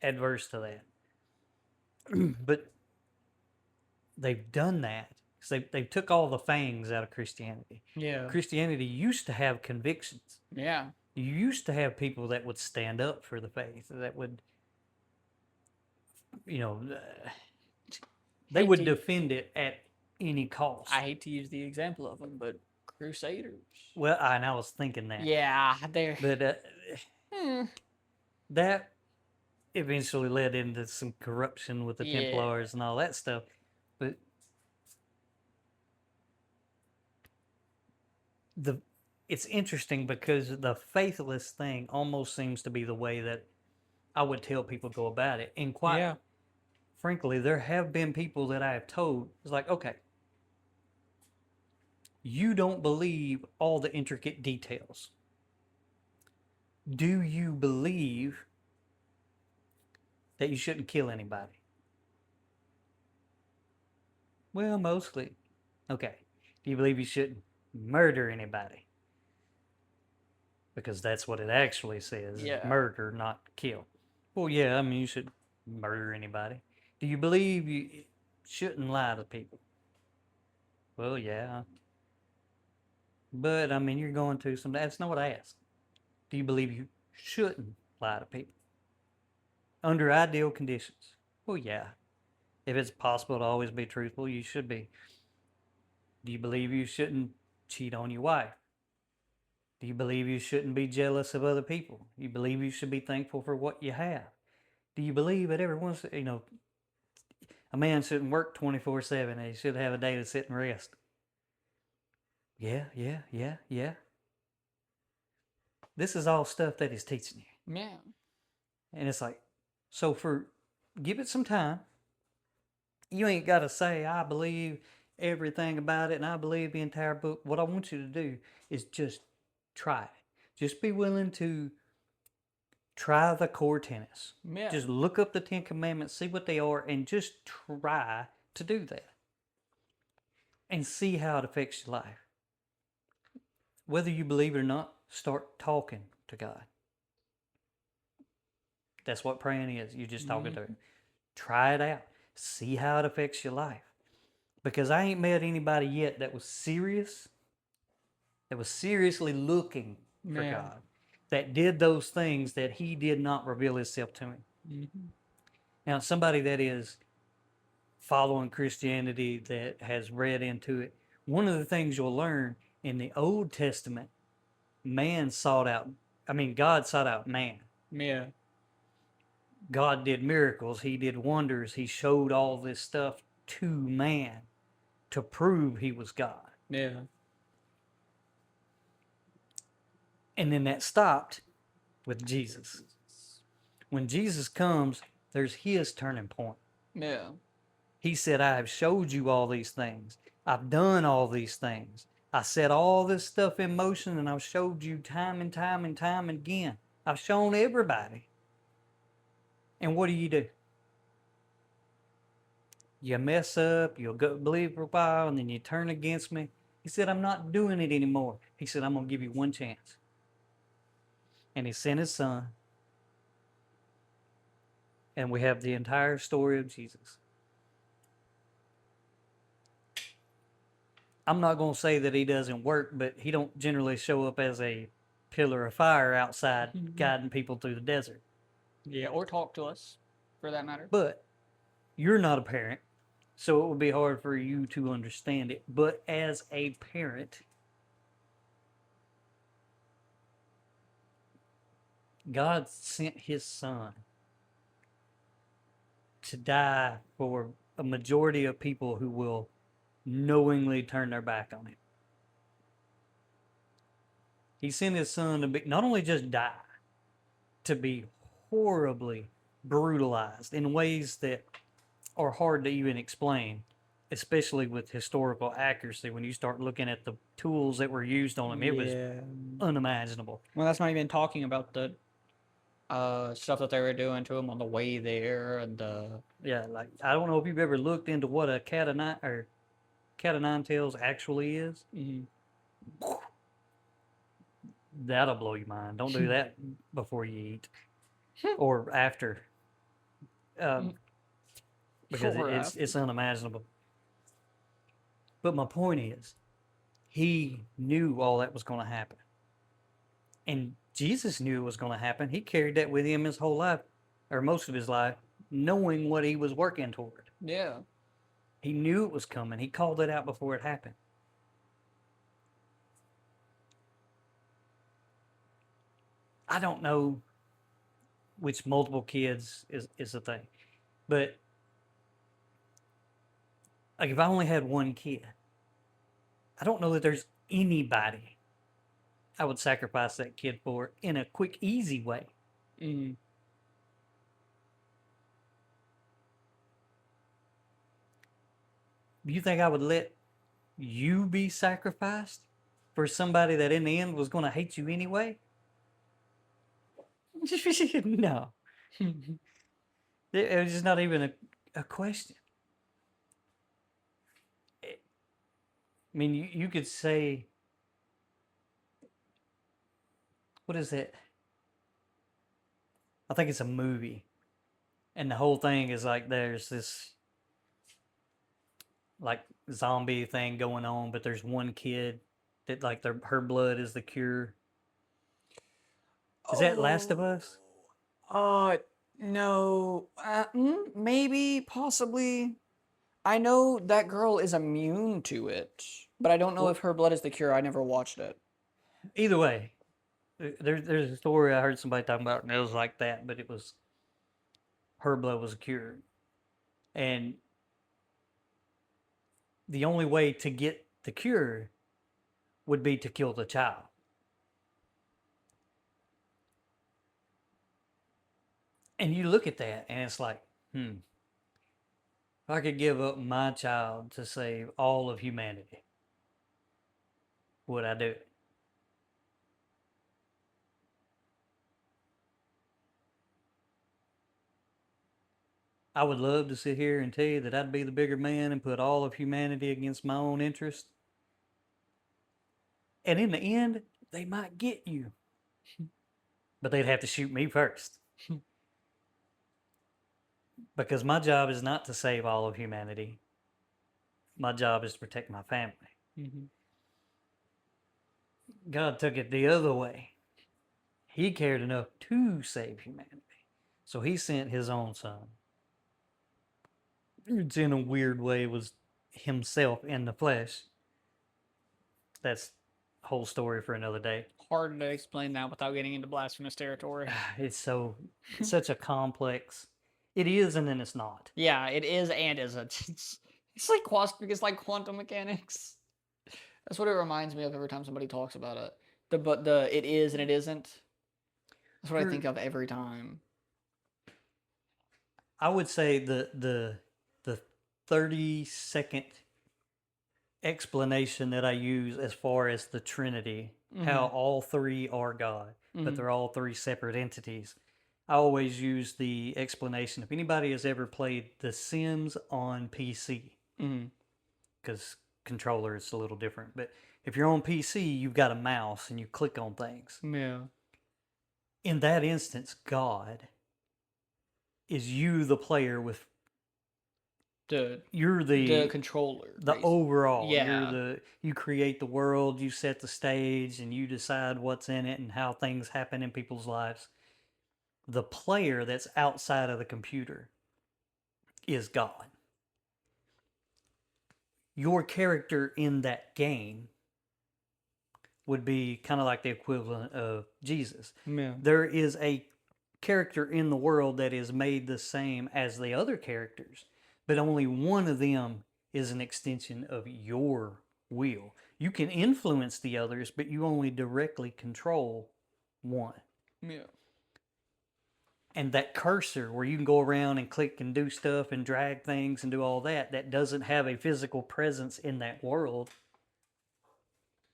adverse to that. But they've done that because they took all the fangs out of Christianity. Yeah. Christianity used to have convictions. Yeah. You used to have people that would stand up for the faith, that would, they would defend it at any cost. I hate to use the example of them, but Crusaders. Well, and I was thinking that. Yeah, they're. But that eventually led into some corruption with the Templars and all that stuff. But it's interesting because the faithless thing almost seems to be the way that I would tell people go about it. And quite frankly, there have been people that I have told, it's like, okay, You don't believe all the intricate details. Do you believe that you shouldn't kill anybody? Well, mostly. Okay. Do you believe you shouldn't murder anybody? Because that's what it actually says, is Yeah. murder, not kill. Well, yeah, I mean, you should murder anybody. Do you believe you shouldn't lie to people? Well, yeah. But, I mean, you're going to some... That's not what I asked. Do you believe you shouldn't lie to people? Under ideal conditions? Well, yeah. If it's possible to always be truthful, you should be. Do you believe you shouldn't cheat on your wife? Do you believe you shouldn't be jealous of other people? You believe you should be thankful for what you have? Do you believe that every once, a man shouldn't work 24/7 and he should have a day to sit and rest? Yeah, yeah, yeah, yeah. This is all stuff that he's teaching you. Yeah. And it's like, so give it some time. You ain't got to say, I believe everything about it and I believe the entire book. What I want you to do is just try it. Just be willing to try the core tenets. Yeah. Just look up the 10 Commandments, see what they are, and just try to do that. And see how it affects your life. Whether you believe it or not, start talking to God. That's what praying is. You're just talking to Him. Try it out. See how it affects your life. Because I ain't met anybody yet that was serious, that was seriously looking for Yeah. God, that did those things that He did not reveal Himself to me. Now, somebody that is following Christianity, that has read into it, one of the things you'll learn in the Old Testament, God sought out man. Yeah. God did miracles, He did wonders, He showed all this stuff to man to prove He was God. Yeah. And then that stopped with Jesus. When Jesus comes, there's His turning point. Yeah. He said, I have showed you all these things. I've done all these things. I set all this stuff in motion and I've showed you time and time and time again. I've shown everybody. And what do? You mess up, you'll go believe for a while, and then you turn against me. He said, I'm not doing it anymore. He said, I'm going to give you one chance. And He sent His Son. And we have the entire story of Jesus. I'm not going to say that He doesn't work, but He don't generally show up as a pillar of fire outside guiding people through the desert. Yeah. Or talk to us, for that matter. But you're not a parent, so it would be hard for you to understand it. But as a parent, God sent His Son to die for a majority of people who will knowingly turn their back on Him. He sent His Son to be not only just die, to be horribly brutalized in ways that are hard to even explain, especially with historical accuracy. When you start looking at the tools that were used on Him, it was unimaginable. Well, that's not even talking about the stuff that they were doing to Him on the way there, and Yeah, like I don't know if you've ever looked into what a cat of nine tails actually is. That'll blow your mind. Don't do that before you eat or after, because it's unimaginable. But my point is, He knew all that was going to happen, and Jesus knew it was going to happen. He carried that with Him His whole life, or most of His life, knowing what He was working toward. Yeah. He knew it was coming. He called it out before it happened. I don't know which multiple kids is the thing, but like if I only had one kid, I don't know that there's anybody I would sacrifice that kid for in a quick, easy way. Mm-hmm. Do you think I would let you be sacrificed for somebody that in the end was going to hate you anyway? No. It was just not even a question. I mean, you could say, what is it? I think it's a movie. And the whole thing is like there's this like zombie thing going on, but there's one kid that like her blood is the cure. Is that Last of Us? Uh, no. Maybe, possibly. I know that girl is immune to it, but I don't know Well, if her blood is the cure. I never watched it. either way, there's a story I heard somebody talking about, and it was like that, but it was her blood was a cure, and the only way to get the cure would be to kill the child. And you look at that, and it's like, if I could give up my child to save all of humanity, would I do it? I would love to sit here and tell you that I'd be the bigger man and put all of humanity against my own interest. And in the end, they might get you. But they'd have to shoot me first. Because my job is not to save all of humanity. My job is to protect my family. Mm-hmm. God took it the other way. He cared enough to save humanity. So he sent his own son. Which in a weird way was himself in the flesh. That's a whole story for another day. Hard to explain that without getting into blasphemous territory. It's such a complex. It is, and then it's not. Yeah, it is and isn't. It's like quantum mechanics. That's what it reminds me of every time somebody talks about it. The it is and it isn't. That's what I think of every time. I would say the 30-second explanation that I use as far as the Trinity, how all three are God, but they're all three separate entities. I always use the explanation. If anybody has ever played The Sims on PC, because controller is a little different, but if you're on PC, you've got a mouse and you click on things. Yeah. In that instance, God is you, the player, with you're the controller, the overall. Yeah. You create the world, you set the stage, and you decide what's in it and how things happen in people's lives. The player that's outside of the computer is God. Your character in that game would be kind of like the equivalent of Jesus. Yeah. There is a character in the world that is made the same as the other characters, but only one of them is an extension of your will. You can influence the others, but you only directly control one. Yeah. And that cursor where you can go around and click and do stuff and drag things and do all that, that doesn't have a physical presence in that world,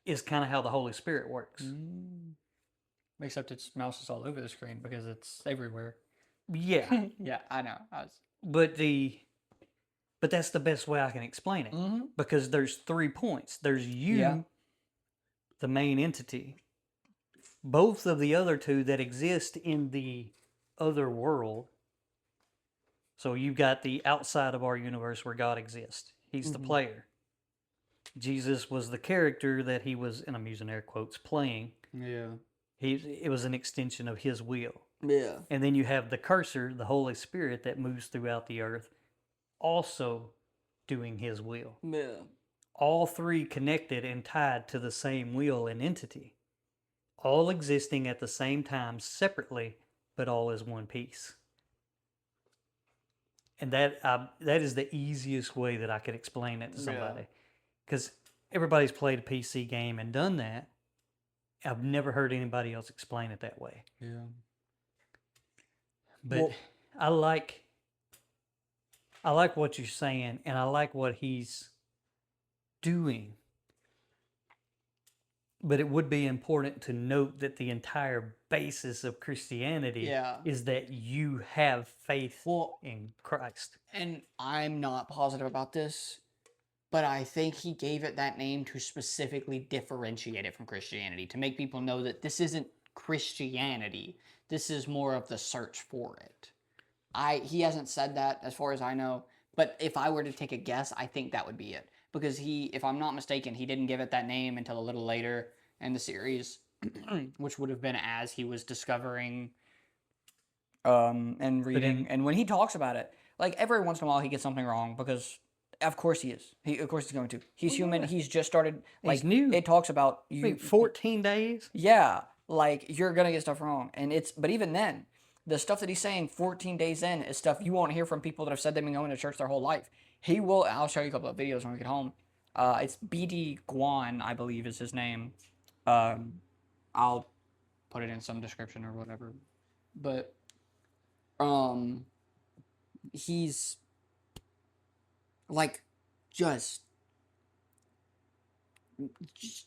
is kind of how the Holy Spirit works. Except its mouse is all over the screen because it's everywhere. Yeah. Yeah, I know. But that's the best way I can explain it. Because there's 3 points. There's you, the main entity. Both of the other two that exist in the other world. So you've got the outside of our universe where God exists. He's the player. Jesus was the character that he was, and I'm using air quotes, playing. Yeah. It was an extension of his will. Yeah. And then you have the cursor, the Holy Spirit that moves throughout the earth, also doing his will. Yeah. All three connected and tied to the same will and entity. All existing at the same time separately, but all as one piece. And that is the easiest way that I could explain it to somebody. Because everybody's played a PC game and done that. I've never heard anybody else explain it that way. Yeah. But I like what you're saying, and I like what he's doing. But it would be important to note that the entire basis of Christianity Yeah. is that you have faith Well, in Christ. and I'm not positive about this, but I think he gave it that name to specifically differentiate it from Christianity, to make people know that this isn't Christianity. This is more of the search for it. He hasn't said that as far as I know, but if I were to take a guess, I think that would be it. Because if I'm not mistaken, he didn't give it that name until a little later in the series, which would have been as he was discovering and reading. And when he talks about it, like every once in a while he gets something wrong, because of course he is. Of course he's going to. He's human. yeah. He's just started. Like He's new. It talks about Wait, 14 days? yeah, like you're gonna get stuff wrong, but even then, the stuff that he's saying 14 days in is stuff you won't hear from people that have said they've been going to church their whole life. He will. I'll show you a couple of videos when we get home. It's bdguan, I believe, is his name. I'll put it in some description or whatever. But he's like just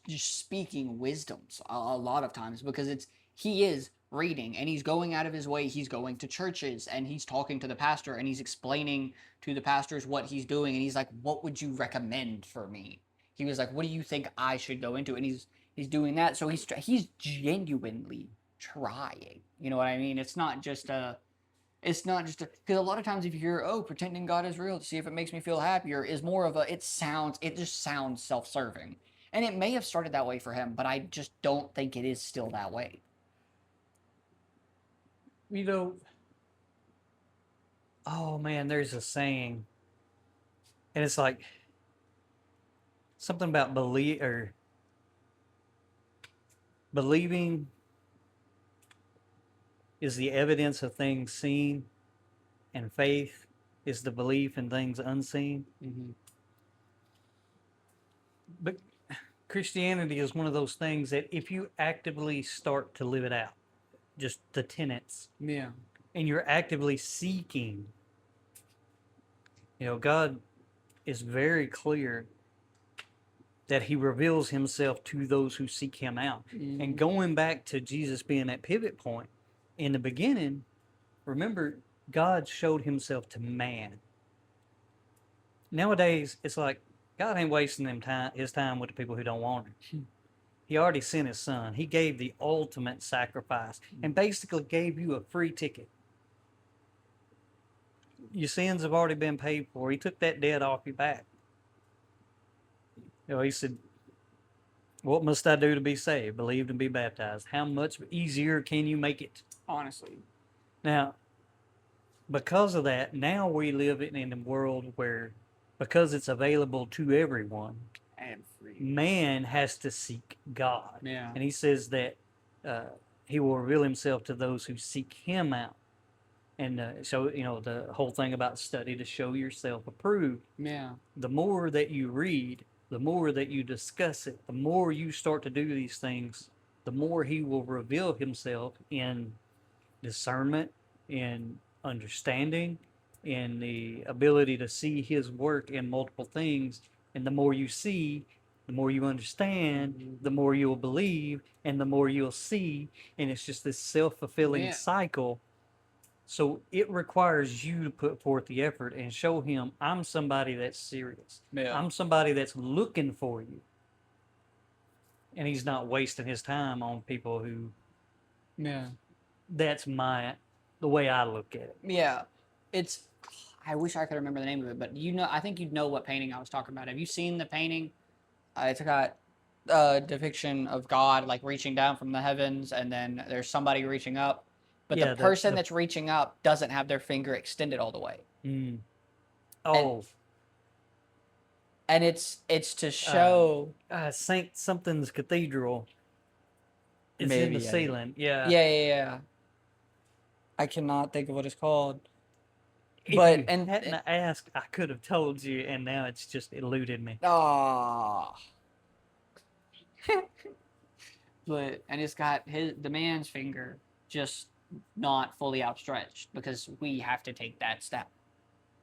speaking wisdoms a lot of times, because he is reading and he's going out of his way. He's going to churches and he's talking to the pastor and he's explaining to the pastors what he's doing, and he's like, what would you recommend for me? He was like, what do you think I should go into? And he's doing that. So he's genuinely trying, you know what I mean? It's not just because a lot of times if you hear, oh, pretending God is real to see if it makes me feel happier, is more of it just sounds self-serving. And it may have started that way for him, but I just don't think it is still that way. You know, oh man, there's a saying, and it's like something about believing is the evidence of things seen, and faith is the belief in things unseen. Mm-hmm. But Christianity is one of those things that if you actively start to live it out, just the tenets, Yeah. and you're actively seeking, God is very clear that he reveals himself to those who seek him out. Mm-hmm. And going back to Jesus being that pivot point, in the beginning, remember, God showed himself to man. Nowadays, it's like God ain't wasting his time with the people who don't want him. He already sent his son. He gave the ultimate sacrifice and basically gave you a free ticket. Your sins have already been paid for. He took that debt off your back. He said, what must I do to be saved? Believe and be baptized. How much easier can you make it? Honestly. Now, because of that, now we live in a world where, because it's available to everyone, man has to seek God. Yeah. And he says that he will reveal himself to those who seek him out. And so, the whole thing about study to show yourself approved. Yeah. The more that you read, the more that you discuss it, the more you start to do these things, the more he will reveal himself in discernment, in understanding, in the ability to see his work in multiple things. And the more you see, the more you understand, the more you'll believe, and the more you'll see. And it's just this self-fulfilling cycle. So it requires you to put forth the effort and show him, I'm somebody that's serious. Yeah. I'm somebody that's looking for you. And he's not wasting his time on people who... Yeah. That's the way I look at it. Yeah. I wish I could remember the name of it, but I think you'd know what painting I was talking about. Have you seen the painting? It's got a depiction of God like reaching down from the heavens, and then there's somebody reaching up. But the person that's reaching up doesn't have their finger extended all the way. Mm. Oh. And it's to show... Saint something's cathedral. It's in the ceiling. Yeah. Yeah. I cannot think of what it's called. If you hadn't asked, I could have told you, and now it's just eluded me. Ah. And it's got the man's finger just not fully outstretched, because we have to take that step.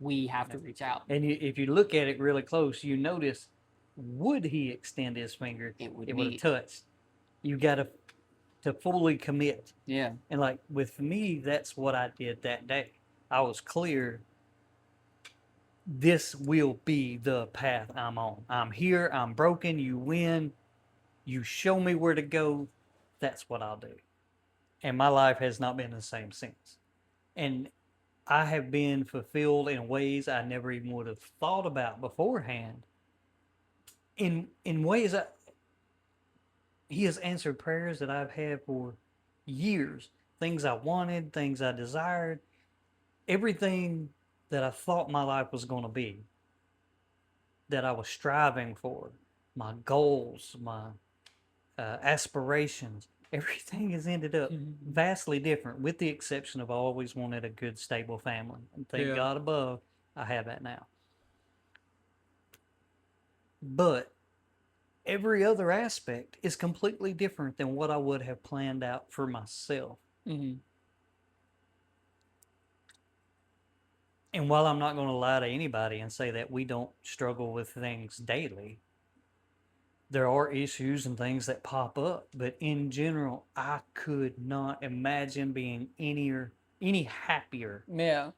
We have to reach out. And if you look at it really close, you notice would he extend his finger, It would it would have be. touched. You got to fully commit. Yeah. And like with me, that's what I did that day. I was clear. This will be the path I'm on. I'm here. I'm broken. You win. You show me where to go. That's what I'll do. And my life has not been the same since. And I have been fulfilled in ways I never even would have thought about beforehand. In ways he has answered prayers that I've had for years. Things I wanted, things I desired, everything that I thought my life was going to be, that I was striving for, my goals, my aspirations, everything has ended up vastly different, with the exception of I always wanted a good, stable family. And thank God above, I have that now. But every other aspect is completely different than what I would have planned out for myself. Mm-hmm. And while I'm not going to lie to anybody and say that we don't struggle with things daily, there are issues and things that pop up. But in general, I could not imagine being any happier. Yeah.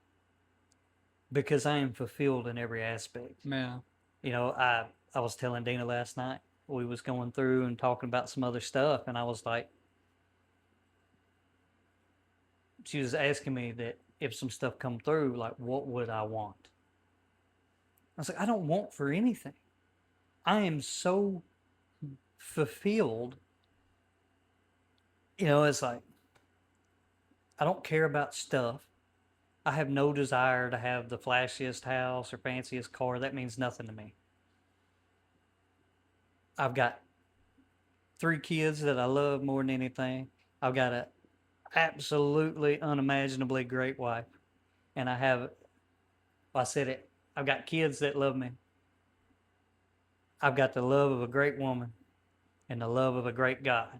Because I am fulfilled in every aspect. Yeah. You know, I was telling Dina last night, we was going through and talking about some other stuff, and I was like, she was asking me that if some stuff come through, like, what would I want? I was like, I don't want for anything. I am so fulfilled. You know, it's like, I don't care about stuff. I have no desire to have the flashiest house or fanciest car. That means nothing to me. I've got 3 kids that I love more than anything. I've got an absolutely unimaginably great wife. And I said it, I've got kids that love me. I've got the love of a great woman and the love of a great God.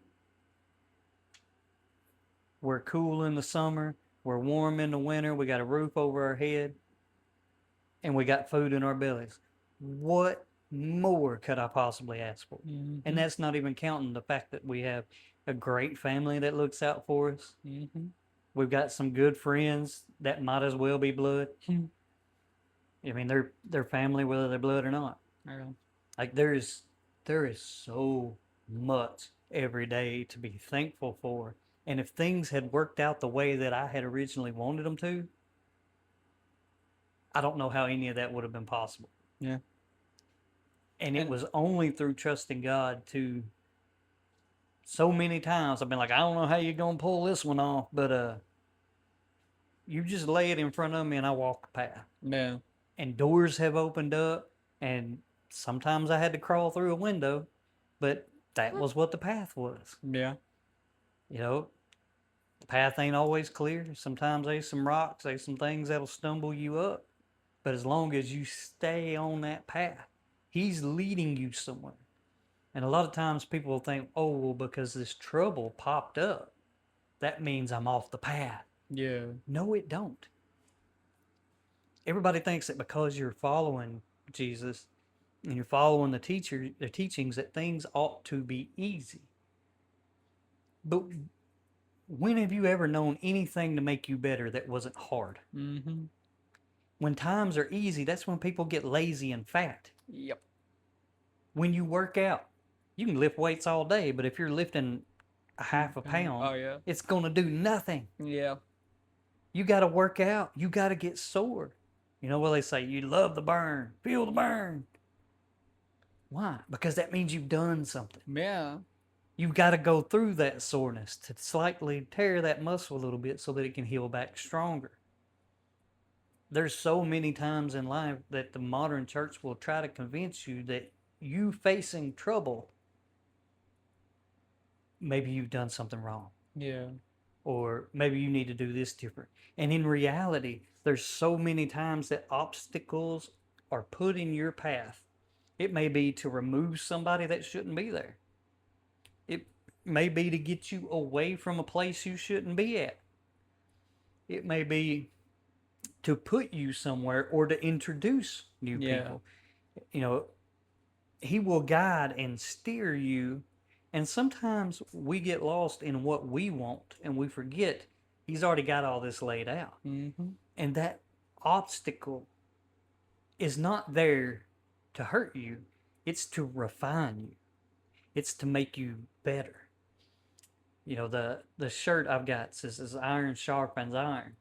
We're cool in the summer. We're warm in the winter. We got a roof over our head. And we got food in our bellies. What more could I possibly ask for? Mm-hmm. And that's not even counting the fact that we have a great family that looks out for us. Mm-hmm. We've got some good friends that might as well be blood. I mean, they're family whether they're blood or not. Like there is so much every day to be thankful for. And if things had worked out the way that I had originally wanted them to, I don't know how any of that would have been possible. Yeah. And it was only through trusting God to, so many times I've been like, I don't know how you're going to pull this one off, but you just lay it in front of me and I walk the path. Yeah. And doors have opened up, and sometimes I had to crawl through a window, but that was what the path was. Yeah. You know, the path ain't always clear. Sometimes there's some rocks, there's some things that'll stumble you up. But as long as you stay on that path, he's leading you somewhere. And a lot of times people will think, oh, well, because this trouble popped up, that means I'm off the path. Yeah. No, it don't. Everybody thinks that because you're following Jesus and you're following the teachings, that things ought to be easy. But when have you ever known anything to make you better that wasn't hard? Mm-hmm. When times are easy, that's when people get lazy and fat. Yep. When you work out, you can lift weights all day, but if you're lifting a half a pound, it's going to do nothing. Yeah. You got to work out. You got to get sore. You know what they say? You love the burn. Feel the burn. Why? Because that means you've done something. Yeah. You've got to go through that soreness to slightly tear that muscle a little bit so that it can heal back stronger. There's so many times in life that the modern church will try to convince you that you facing trouble, maybe you've done something wrong. Yeah. Or maybe you need to do this different. And in reality, there's so many times that obstacles are put in your path. It may be to remove somebody that shouldn't be there. It may be to get you away from a place you shouldn't be at. It may be to put you somewhere or to introduce new people. You know, He will guide and steer you. And sometimes we get lost in what we want and we forget He's already got all this laid out. Mm-hmm. And that obstacle is not there to hurt you, it's to refine you, it's to make you better. You know, the shirt I've got says iron sharpens iron.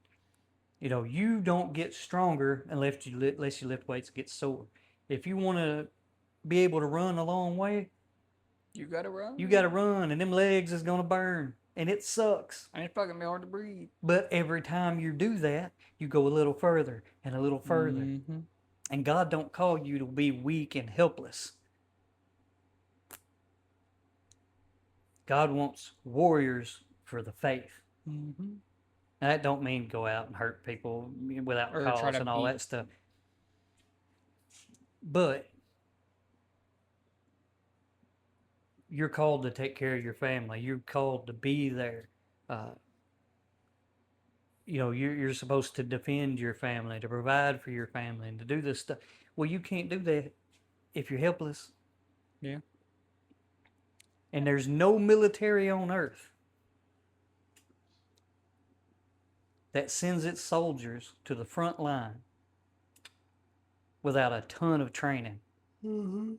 You know, you don't get stronger unless you lift weights and get sore. If you want to be able to run a long way, You gotta run. you got to run, and them legs is going to burn, and it sucks. And it's probably gonna be hard to breathe. But every time you do that, you go a little further and a little further. Mm-hmm. And God don't call you to be weak and helpless. God wants warriors for the faith. Mm-hmm. Now, that don't mean go out and hurt people without Or try cause to and all beat. that stuff. But you're called to take care of your family. You're called to be there. You know, you're supposed to defend your family, to provide for your family, and to do this stuff. Well, you can't do that if you're helpless. Yeah. And there's no military on earth that sends its soldiers to the front line without a ton of training. Mm-hmm.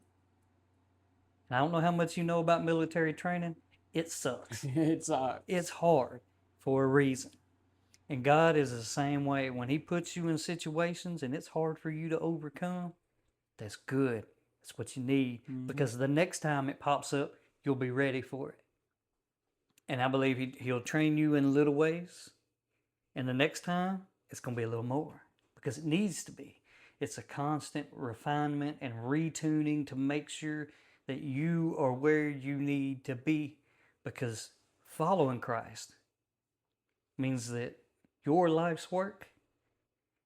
And I don't know how much you know about military training. It sucks. It's hard for a reason. And God is the same way. When He puts you in situations and it's hard for you to overcome, that's good. That's what you need. Mm-hmm. Because the next time it pops up, you'll be ready for it. And I believe He'll train you in little ways. And the next time, it's going to be a little more. Because it needs to be. It's a constant refinement and retuning to make sure that you are where you need to be. Because following Christ means that your life's work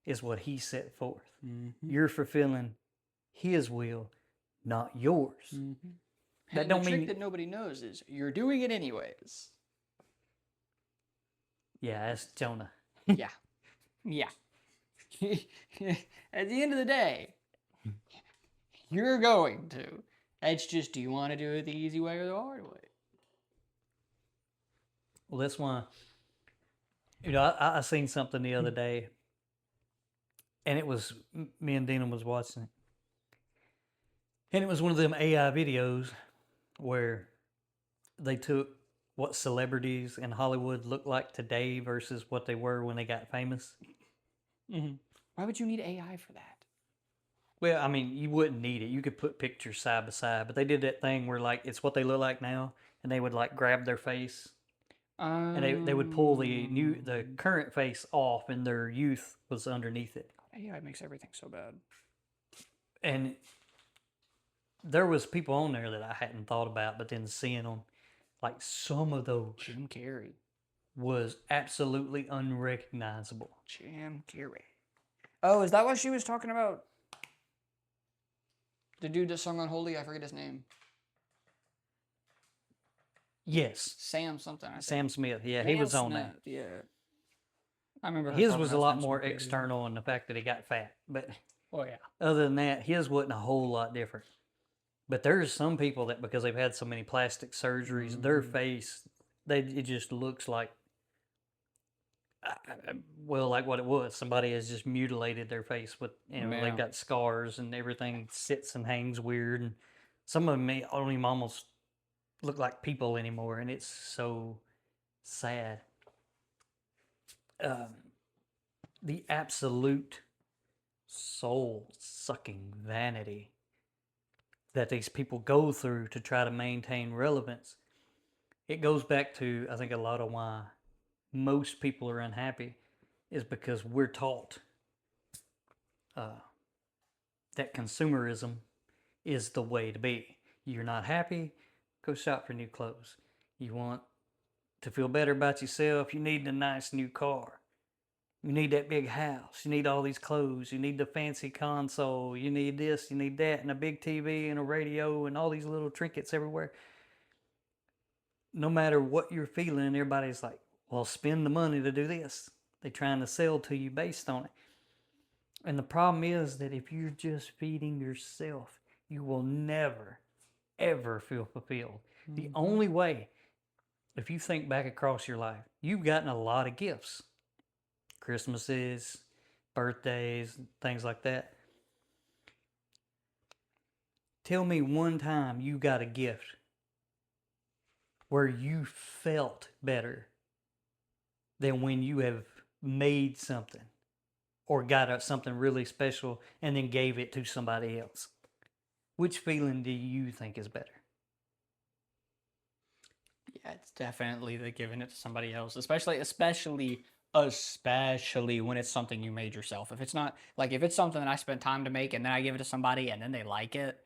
is what He set forth. Mm-hmm. You're fulfilling His will, not yours. Mm-hmm. That And don't the trick mean that nobody knows is you're doing it anyways. Yeah, that's Jonah. Yeah. Yeah. At the end of the day, you're going to. It's just, do you want to do it the easy way or the hard way? Well, that's why, I seen something the other day, and it was, me and Dina was watching it, and it was one of them AI videos where they took what celebrities in Hollywood look like today versus what they were when they got famous. Mm-hmm. Why would you need AI for that? Well, I mean, you wouldn't need it. You could put pictures side by side, but they did that thing where, like, it's what they look like now, and they would, like, grab their face, and they would pull the current face off, and their youth was underneath it. AI makes everything so bad. And there was people on there that I hadn't thought about, but then seeing them, like, some of those Jim Carrey. was absolutely unrecognizable. Jim Carrey. Oh, is that what she was talking about? The dude that sung Unholy, I forget his name. Yes, Sam something, I think. Sam Smith. Yeah, he was on that. Yeah. I remember her His talking was a about lot Sam more Smith, yeah. external in the fact that he got fat, but Oh, yeah. other than that, his wasn't a whole lot different. But there's some people that, because they've had so many plastic surgeries, their face, it just looks like, well, like what it was. Somebody has just mutilated their face with, Yeah. they've got scars and everything sits and hangs weird. And some of them don't even almost look like people anymore. And it's so sad. The absolute soul-sucking vanity that these people go through to try to maintain relevance. It goes back to, I think, a lot of why most people are unhappy is because we're taught that consumerism is the way to be. You're not happy, go shop for new clothes. You want to feel better about yourself, you need a nice new car. You need that big house. You need all these clothes. You need the fancy console. You need this, you need that, and a big TV and a radio and all these little trinkets everywhere. No matter what you're feeling, everybody's like, well, spend the money to do this. They're trying to sell to you based on it. And the problem is that if you're just feeding yourself, you will never, ever feel fulfilled. The Mhm. only way, if you think back across your life, you've gotten a lot of gifts. Christmases, birthdays, things like that. Tell me one time you got a gift where you felt better than when you have made something or got something really special and then gave it to somebody else. Which feeling do you think is better? Yeah, it's definitely the giving it to somebody else, especially when it's something you made yourself. If it's not like if it's something that I spent time to make and then I give it to somebody and then they like it.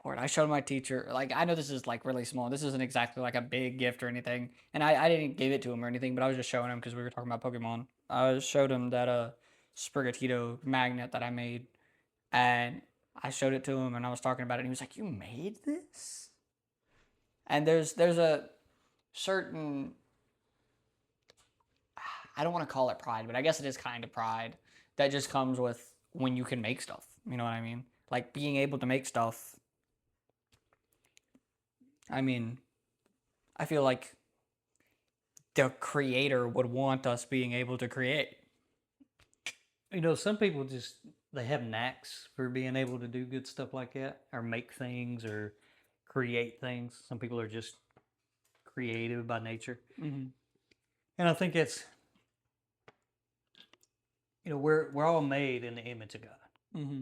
Or I showed my teacher, like I know this is like really small. This isn't exactly like a big gift or anything. And I didn't give it to him or anything, but I was just showing him because we were talking about Pokemon. I showed him that Sprigatito magnet that I made, and I showed it to him and I was talking about it and he was like, "You made this?" And there's a certain, I don't want to call it pride, but I guess it is kind of pride that just comes with when you can make stuff. You know what I mean? Like being able to make stuff. I mean, I feel like the creator would want us being able to create. You know, some people just they have knacks for being able to do good stuff like that or make things or create things. Some people are just creative by nature. Mm-hmm. And I think it's we're all made in the image of God. Mm-hmm.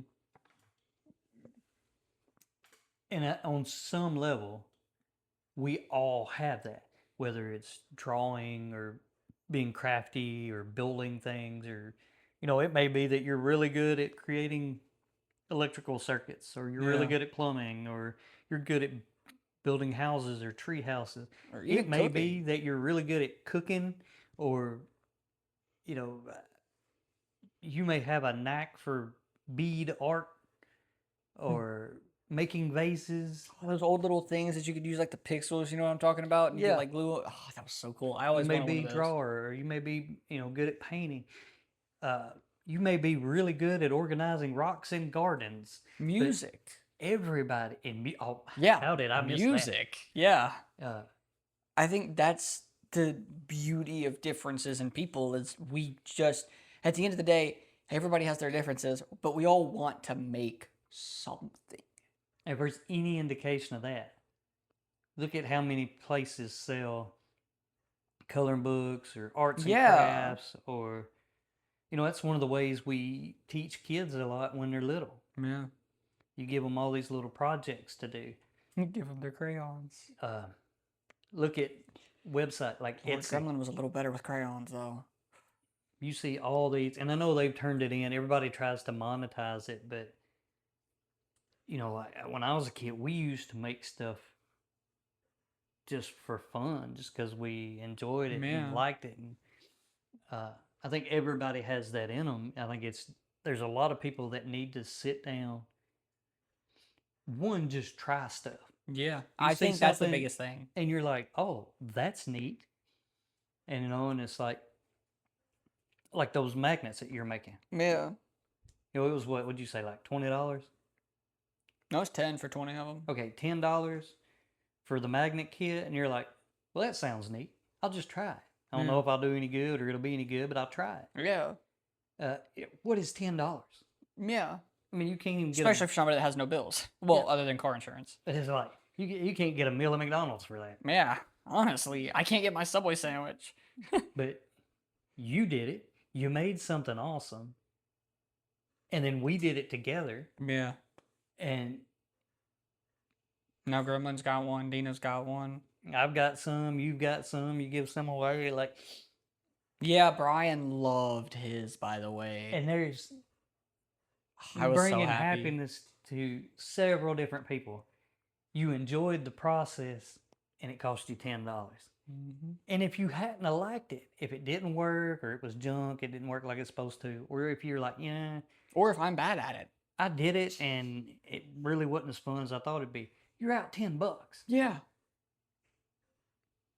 And on some level, we all have that, whether it's drawing or being crafty or building things, or, it may be that you're really good at creating electrical circuits, or you're really Yeah. good at plumbing, or you're good at building houses or tree houses. Or It even may be cooking. that you're really good at cooking, or, you know, you may have a knack for bead art or making vases. All those old little things that you could use like the pixels, you know what I'm talking about? And you Yeah. could like glue. Oh, that was so cool. I You always may wanted one be of a those. drawer, or you may be, good at painting. You may be really good at organizing rocks in gardens. Music. Everybody in oh, Yeah. how did I miss that? Music. Yeah. Uh, I think that's the beauty of differences in people is we just, at the end of the day, everybody has their differences, but we all want to make something. if there's any indication of that, look at how many places sell coloring books or arts and Yeah. crafts, or that's one of the ways we teach kids a lot when they're little. Yeah. You give them all these little projects to do. Give them their crayons. Look at website like Lord Etsy. Gremlin was a little better with crayons though. You see all these, and I know they've turned it in. Everybody tries to monetize it, but when I was a kid, we used to make stuff just for fun, just because we enjoyed it Yeah. and liked it. And I think everybody has that in them. I think there's a lot of people that need to sit down. One, just try stuff. Yeah. You I see think that's the something biggest thing. and you're like, oh, that's neat. And and it's like those magnets that you're making. Yeah. It was what would you say, like $20? No, it's 10 for 20 of them. Okay, $10 for the magnet kit, and you're like, well, that sounds neat. I'll just try it. I don't know if I'll do any good or it'll be any good, but I'll try it. Yeah. What is $10? Yeah. I mean, you can't even get Especially for somebody that has no bills. Well, Yeah. other than car insurance. it's like you can't get a meal at McDonald's for that. Yeah. Honestly, I can't get my Subway sandwich. But you did it. You made something awesome, and then we did it together. Yeah. And Now Gremlin's got one. Dina's got one. I've got some. You've got some. You give some away. Like, Yeah, Brian loved his, by the way. and there's I was so bringing happy. happiness to several different people. You enjoyed the process, and it cost you $10. Mm-hmm. And if you hadn't have liked it, if it didn't work or it was junk, it didn't work like it's supposed to, or if you're like, yeah, Or if I'm bad at it. I did it and it really wasn't as fun as I thought it'd be, you're out $10. Yeah.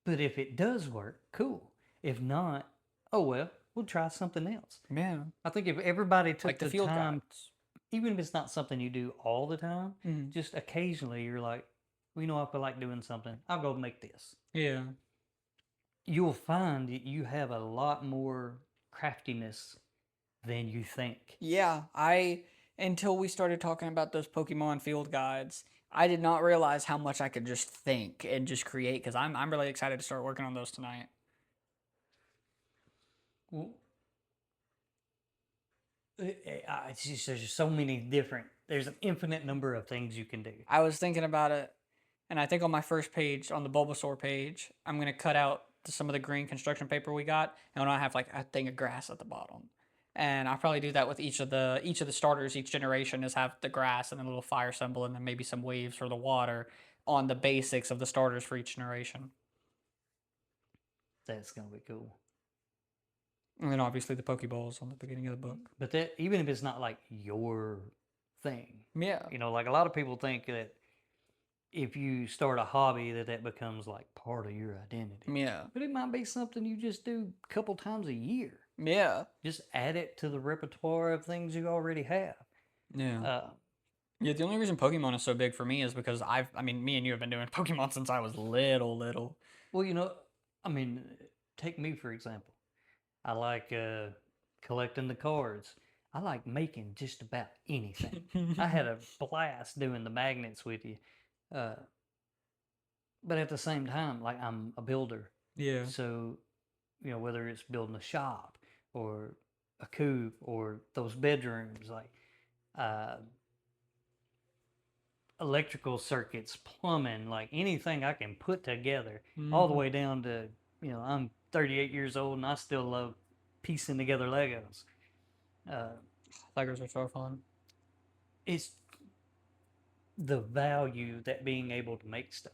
But if it does work, cool. If not, oh well, we'll try something else. Yeah. I think if everybody took Like the the field time, guides. even if it's not something you do all the time, Mhm. just occasionally you're like, well, I feel like doing something. I'll go make this. Yeah. You'll find that you have a lot more craftiness than you think. Yeah, until we started talking about those Pokemon field guides, I did not realize how much I could just think and just create because I'm really excited to start working on those tonight. Well, it's just there's so many different. There's an infinite number of things you can do. I was thinking about it, and I think on my first page, on the Bulbasaur page, I'm gonna cut out some of the green construction paper we got, and I have like a thing of grass at the bottom. And I'll probably do that with each of the starters. Each generation is have the grass and a little fire symbol, and then maybe some waves for the water on the basics of the starters for each generation. That's gonna be cool. And then obviously the Pokeballs on the beginning of the book. But that, even if it's not like your thing, Yeah. like a lot of people think that if you start a hobby that becomes like part of your identity. Yeah. But it might be something you just do a couple times a year. Yeah. Just add it to the repertoire of things you already have. Yeah. Yeah, the only reason Pokemon is so big for me is because me and you have been doing Pokemon since I was little. Well, take me for example. I like collecting the cards. I like making just about anything. I had a blast doing the magnets with you. But at the same time, like I'm a builder. Yeah. So, whether it's building a shop or a coop or those bedrooms, like electrical circuits, plumbing, like anything I can put together, all the way down to, I'm 38 years old and I still love piecing together Legos. Legos are so fun. It's the value that being able to make stuff.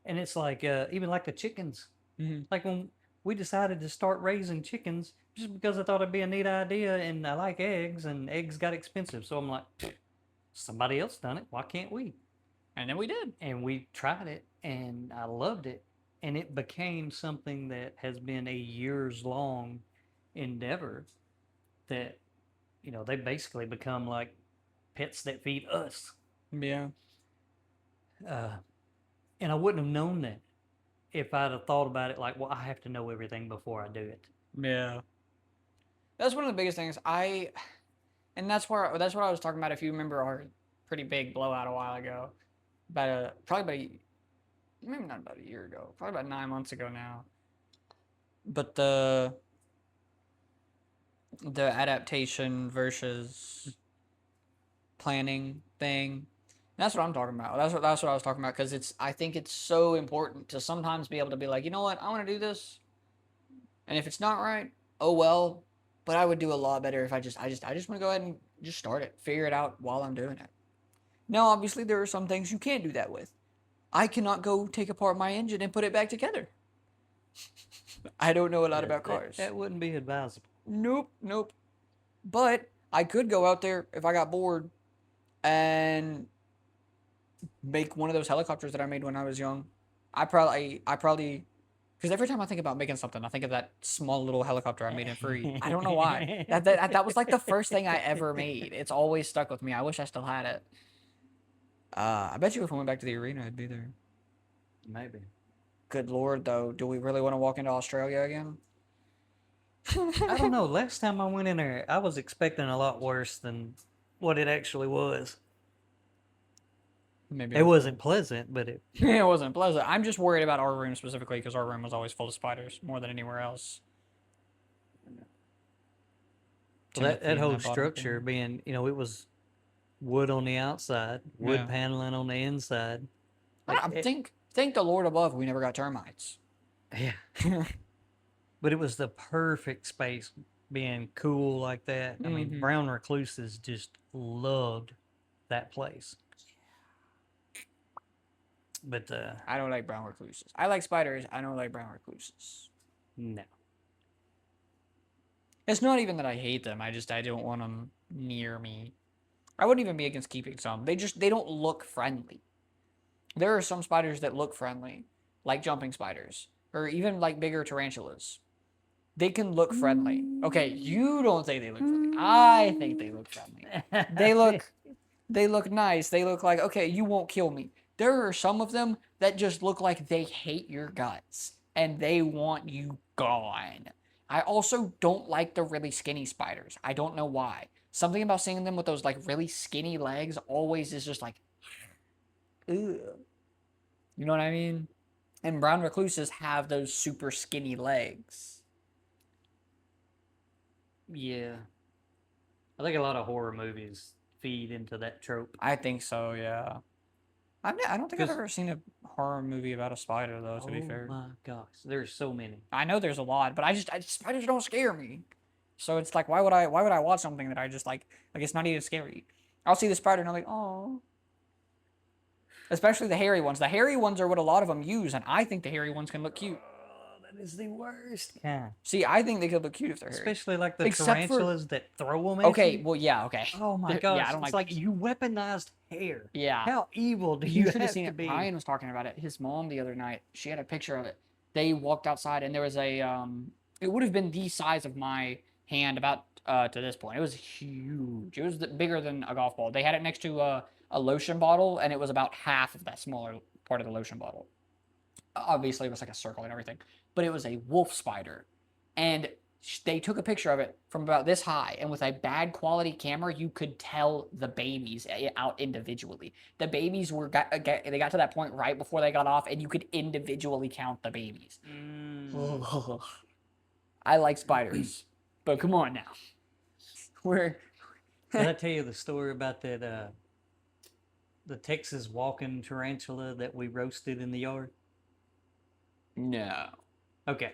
And it's like, even like the chickens. Mm-hmm. Like when we decided to start raising chickens, just because I thought it'd be a neat idea and I like eggs and eggs got expensive. So I'm like, somebody else done it. Why can't we? And then we did. And we tried it and I loved it. And it became something that has been a years long endeavor that, they basically become like pets that feed us. Yeah. And I wouldn't have known that if I'd have thought about it like, well, I have to know everything before I do it. Yeah. That's one of the biggest things. And that's what I was talking about. If you remember our pretty big blowout a while ago, maybe not about a year ago, probably about 9 months ago now. But the adaptation versus planning thing, that's what I'm talking about. That's what I was talking about because I think it's so important to sometimes be able to be like, you know what, I want to do this, and if it's not right, oh well. But I would do a lot better if I just want to go ahead and just start it, figure it out while I'm doing it. Now, obviously, there are some things you can't do that with. I cannot go take apart my engine and put it back together. I don't know a lot about cars. That wouldn't be advisable. Nope. But I could go out there if I got bored and make one of those helicopters that I made when I was young. I probably, because every time I think about making something, I think of that small little helicopter I made in Free. I don't know why. That was like the first thing I ever made. It's always stuck with me. I wish I still had it. I bet you if I went back to the arena, I'd be there. Maybe. Good Lord, though. Do we really want to walk into Australia again? I don't know. Last time I went in there, I was expecting a lot worse than what it actually was. Maybe it wasn't pleasant, but it wasn't pleasant. I'm just worried about our room specifically because our room was always full of spiders more than anywhere else. Well, that whole structure being, it was wood on the outside, wood paneling on the inside. Like, thank the Lord above we never got termites. Yeah. But it was the perfect space being cool like that. I mean, brown recluses just loved that place. But I don't like brown recluses. I like spiders. I don't like brown recluses. No. It's not even that I hate them. I don't want them near me. I wouldn't even be against keeping some. They don't look friendly. There are some spiders that look friendly, like jumping spiders, or even like bigger tarantulas. They can look friendly. Okay, you don't think they look friendly. I think they look friendly. They look nice. They look like, okay, you won't kill me. There are some of them that just look like they hate your guts and they want you gone. I also don't like the really skinny spiders. I don't know why. Something about seeing them with those like really skinny legs always is just like, ugh. You know what I mean? And brown recluses have those super skinny legs. Yeah. I think a lot of horror movies feed into that trope. I think so, yeah. I don't think I've 'Cause- ever seen a horror movie about a spider, though, to be fair. Oh my gosh, there's so many. I know there's a lot, but spiders don't scare me. So it's like, why would I watch something that I just like it's not even scary? I'll see the spider and I'm like, oh. Especially the hairy ones. The hairy ones are what a lot of them use, and I think the hairy ones can look cute. Oh, that is the worst kind. See, I think they could look cute if they're hairy. Especially like the Except for- tarantulas that throw them at Okay, you. well, yeah, okay. Oh my Yeah, gosh, I don't it's like like you weaponized hair. Yeah. How evil do You you should have have seen to it. be? Ryan was talking about it. His mom the other night, she had a picture of it. They walked outside and there was a it would have been the size of my hand about to this point. It was huge. It was bigger than a golf ball. They had it next to a lotion bottle and it was about half of that smaller part of the lotion bottle. Obviously it was like a circle and everything, but it was a wolf spider. And they took a picture of it from about this high, and with a bad quality camera, you could tell the babies out individually. The babies they got to that point right before they got off, and you could individually count the babies. I like spiders, but come on now. Did I tell you the story about that the Texas walking tarantula that we roasted in the yard? No. Okay.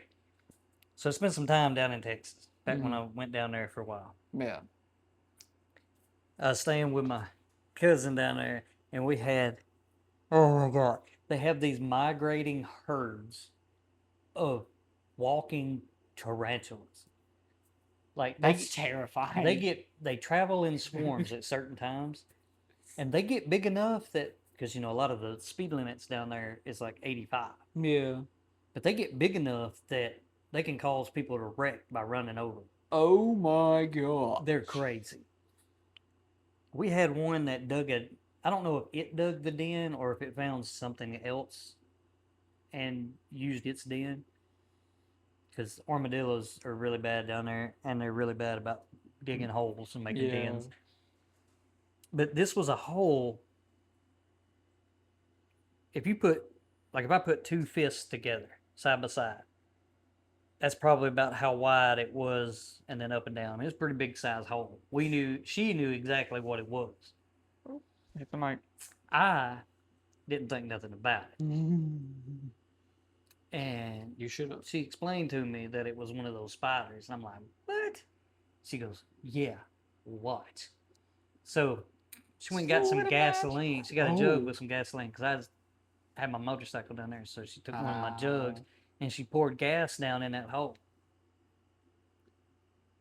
So I spent some time down in Texas, back when I went down there for a while. Yeah. I was staying with my cousin down there, and we had, oh my God, they have these migrating herds of walking tarantulas. Like That's terrifying. they travel in swarms at certain times, and they get big enough that, because a lot of the speed limits down there is like 85. Yeah. But they get big enough that they can cause people to wreck by running over them. Oh my God. They're crazy. We had one that I don't know if it dug the den or if it found something else and used its den. Because armadillos are really bad down there, and they're really bad about digging holes and making dens. But this was a hole. If I put two fists together, side by side, that's probably about how wide it was, and then up and down. It was a pretty big size hole. She knew exactly what it was. Hit the mic. I didn't think nothing about it. And You should have. she explained to me that it was one of those spiders. And I'm like, what? She goes, yeah, what? So she went and got some gasoline. She got a jug with some gasoline because I had my motorcycle down there. So she took one of my jugs and she poured gas down in that hole.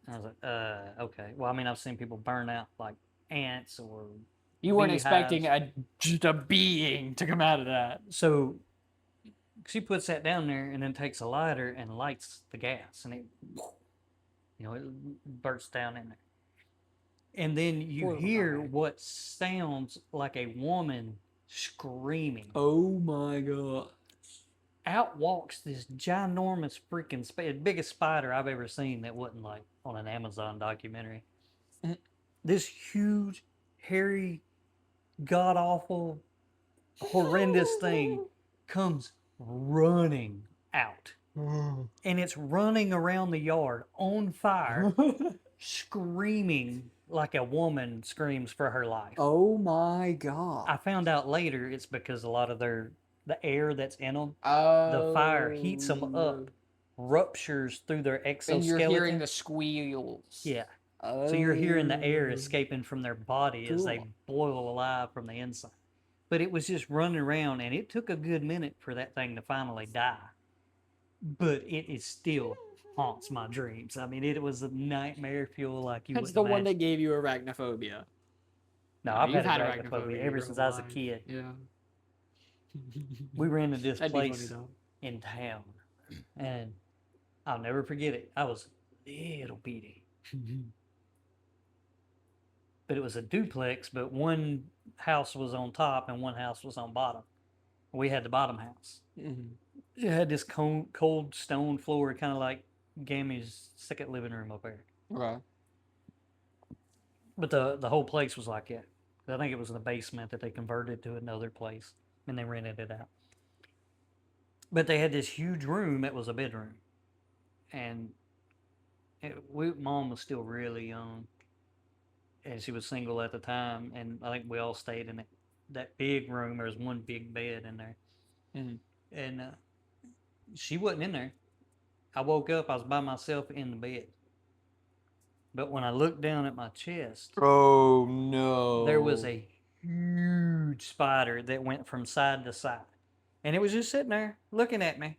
I was like, okay. Well, I mean, I've seen people burn out like ants or You weren't beehives. expecting just a being to come out of that. So she puts that down there and then takes a lighter and lights the gas, and it bursts down in there. And then you hear what sounds like a woman screaming. Oh my God. Out walks this ginormous freaking biggest spider I've ever seen that wasn't like on an Amazon documentary. This huge, hairy, god-awful, horrendous thing comes running out. And it's running around the yard on fire, screaming like a woman screams for her life. Oh my God. I found out later it's because a lot of the air that's in them, Oh. the fire heats them up, ruptures through their exoskeleton. And you're hearing the squeals. Yeah. So you're hearing the air escaping from their body as they boil alive from the inside. But it was just running around, and it took a good minute for that thing to finally die. But it is still haunts my dreams. I mean, it was a nightmare fuel like you That's wouldn't the imagine. one that gave you arachnophobia. No, I've You've had had arachnophobia arachnophobia ever your since whole I was a life. kid. Yeah. We rented this That'd be funny, place though. in town, and I'll never forget it. I was little bitty. But it was a duplex, but one house was on top and one house was on bottom. We had the bottom house. It had this cold stone floor, kind of like Gammy's second living room up there. Okay. But the whole place was like that. I think it was in the basement that they converted to another place and they rented it out. But they had this huge room that was a bedroom, and Mom was still really young, and she was single at the time, and I think we all stayed in that big room. There was one big bed in there, and she wasn't in there. I woke up, I was by myself in the bed. But when I looked down at my chest, Oh no. there was a huge spider that went from side to side. And it was just sitting there looking at me.